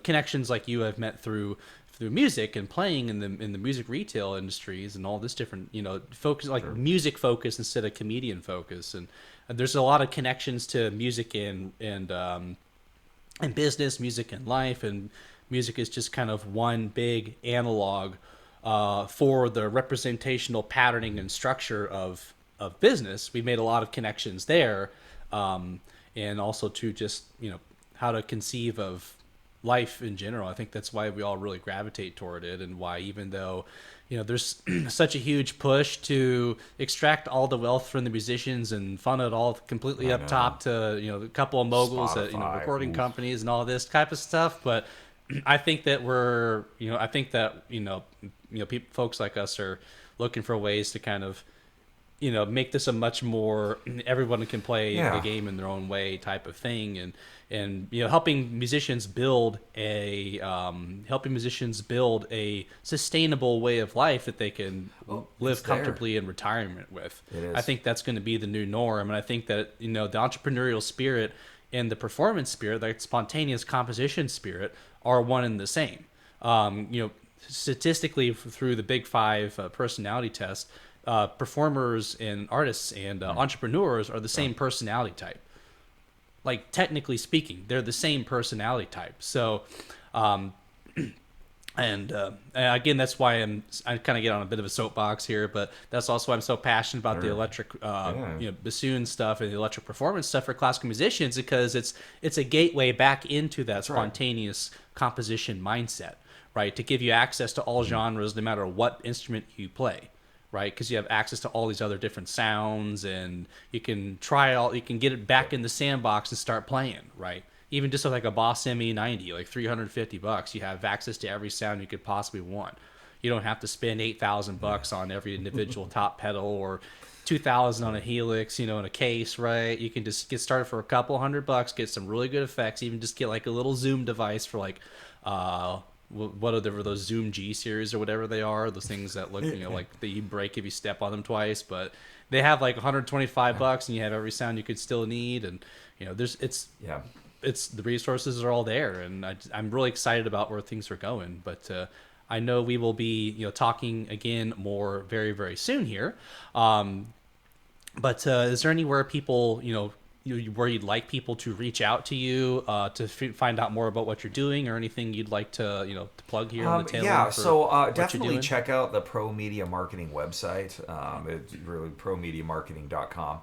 connections like you have met through music and playing in the music retail industries and all this different focus, like music focus instead of comedian focus, and there's a lot of connections to music and business, music and life, and music is just kind of one big analog for the representational patterning and structure of business. We made a lot of connections there, and also to just how to conceive of life in general. I think that's why we all really gravitate toward it, and why, even though there's such a huge push to extract all the wealth from the musicians and fund it all completely up top to a couple of moguls at recording companies and all this type of stuff. But I think that folks like us are looking for ways to kind of make this a much more everyone can play the game in their own way type of thing, and helping musicians build a sustainable way of life that they can live comfortably in retirement with. I think that's going to be the new norm, and I think that the entrepreneurial spirit and the performance spirit, like spontaneous composition spirit, are one and the same. Statistically, through the Big Five personality test, performers and artists and entrepreneurs are the same personality type. Like, technically speaking, they're the same personality type. So, and again, that's why I kind of get on a bit of a soapbox here, but that's also why I'm so passionate about the electric, bassoon stuff and the electric performance stuff for classical musicians, because it's a gateway back into that spontaneous composition mindset, right? To give you access to all genres, no matter what instrument you play. Right, because you have access to all these other different sounds, and you can get it back in the sandbox and start playing. Right, even just with like a Boss ME90, like $350, you have access to every sound you could possibly want. You don't have to spend $8,000 on every individual top pedal, or $2,000 on a Helix, in a case. Right, you can just get started for a couple $100, get some really good effects. Even just get like a little Zoom device for like whatever those Zoom G series or whatever they are, those things that look like that you break if you step on them twice, but they have like $125 and you have every sound you could still need, and Yeah. it's the resources are all there, and I'm really excited about where things are going. But I know we will be talking again more very very soon here. But is there anywhere people where you'd like people to reach out to you to find out more about what you're doing, or anything you'd like to to plug here on the tail end for so what you're definitely doing? check out the Pro Media Marketing website. It's really promediamarketing.com.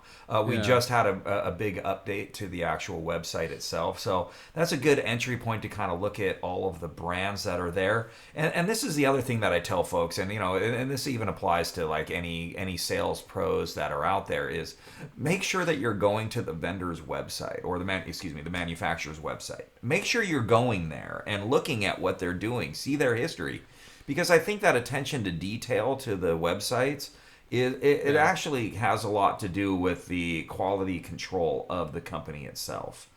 We Yeah. just had a big update to the actual website itself, so that's a good entry point to kind of look at all of the brands that are there. And this is the other thing that I tell folks, and and this even applies to like any sales pros that are out there, is make sure that you're going to the vendor's website, or the manufacturer's website. Make sure you're going there and looking at what they're doing, see their history, because I think that attention to detail to the websites it actually has a lot to do with the quality control of the company itself.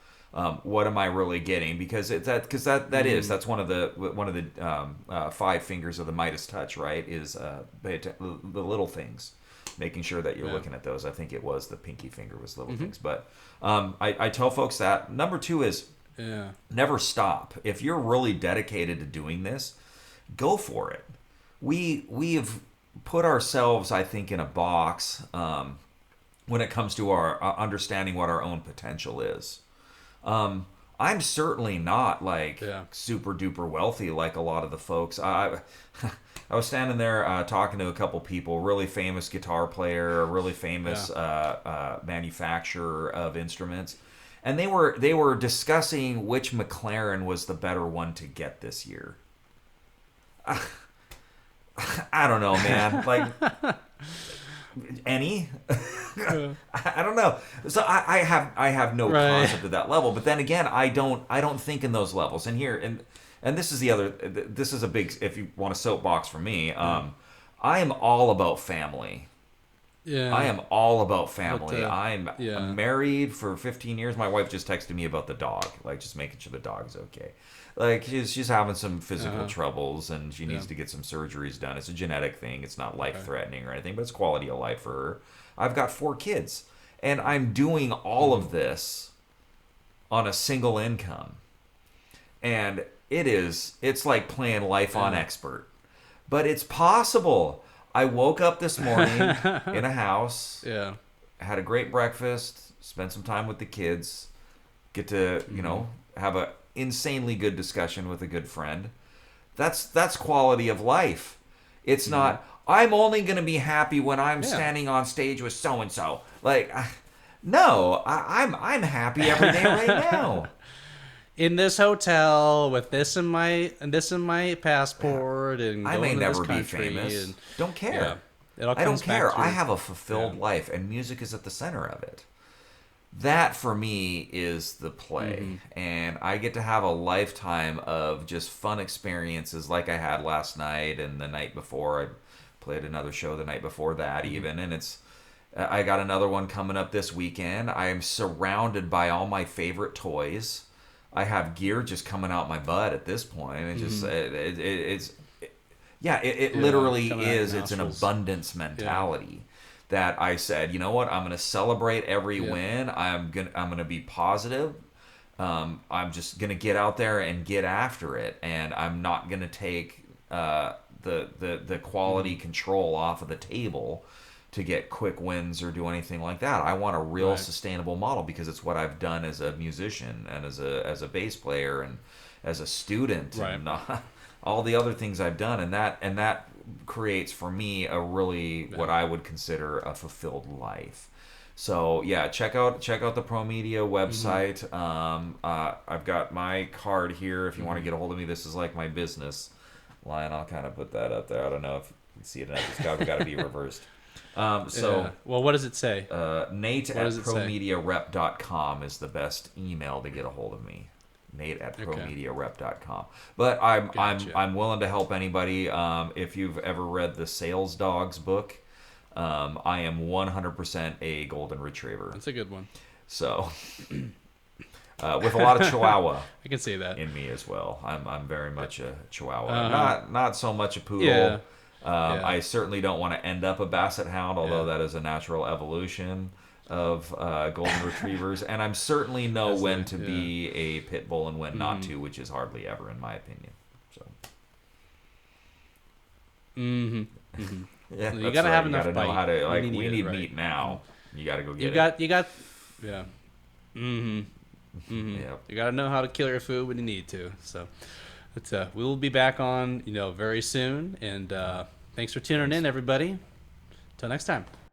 What am I really getting? Because that's one of the five fingers of the Midas touch, right? Is the little things, making sure that you're looking at those. I think it was the pinky finger was little things, but I tell folks that number two is never stop. If you're really dedicated to doing this, go for it. We've put ourselves, I think, in a box when it comes to our understanding what our own potential is. I'm certainly not like super duper wealthy like a lot of the folks. I was standing there talking to a couple people, really famous guitar player, a really famous manufacturer of instruments, and they were discussing which McLaren was the better one to get this year. I don't know, man. Like any, I don't know. So I have no concept of that level. But then again, I don't think in those levels. And here and this is the other. This is a big. If you want a soapbox for me, I am all about family. Yeah. I am all about family. But, I'm married for 15 years. My wife just texted me about the dog, like just making sure the dog's okay. Like she's having some physical troubles and she needs to get some surgeries done. It's a genetic thing. It's not life threatening or anything, but it's quality of life for her. I've got 4 kids, and I'm doing all of this on a single income. And it's like playing life on expert. But it's possible. I woke up this morning in a house, had a great breakfast, spent some time with the kids, get to, have a insanely good discussion with a good friend. That's quality of life. It's not, I'm only going to be happy when I'm standing on stage with so and so. Like, no, I'm happy every day right now. In this hotel with this in my passport, and I may going to never this be country, famous. and Don't care. it all I don't comes back care. to- I have a fulfilled life, and music is at the center of it. That for me is the play, and I get to have a lifetime of just fun experiences like I had last night and the night before. I played another show the night before that even, and I got another one coming up this weekend. I am surrounded by all my favorite toys. I have gear just coming out my butt at this point. It just it literally coming out is. your It's an nostrils. abundance mentality that I said, you know what? I'm going to celebrate every win. I'm gonna be positive. I'm just gonna get out there and get after it, and I'm not gonna take the quality control off of the table to get quick wins or do anything like that. I want a real sustainable model because it's what I've done as a musician and as a bass player and as a student and all the other things I've done, and that creates for me a really what I would consider a fulfilled life. So check out the Pro Media website. I've got my card here if you want to get a hold of me. This is like my business line. I'll kind of put that up there. I don't know if you can see it. It's got to be reversed. well, what does it say? Nate at promediarep.com is the best email to get a hold of me. Nate at promediarep.com. But I'm willing to help anybody. If you've ever read the Sales Dogs book, I am 100% a golden retriever. That's a good one. So with a lot of Chihuahua I can see that in me as well. I'm very much a Chihuahua. Not so much a poodle. Yeah. Yeah. I certainly don't want to end up a basset hound, although Yeah. that is a natural evolution of golden retrievers. And I'm certainly know when to Yeah. be a pit bull and when not to, which is hardly ever, in my opinion. So. Yeah, You that's gotta right. have You enough gotta know bite how to, when like, you we need it, need right. meat now. You gotta go get You it. got, yeah. Yep. You gotta know how to kill your food when you need to. So, but we will be back on, very soon. And thanks for tuning in, everybody. Till next time.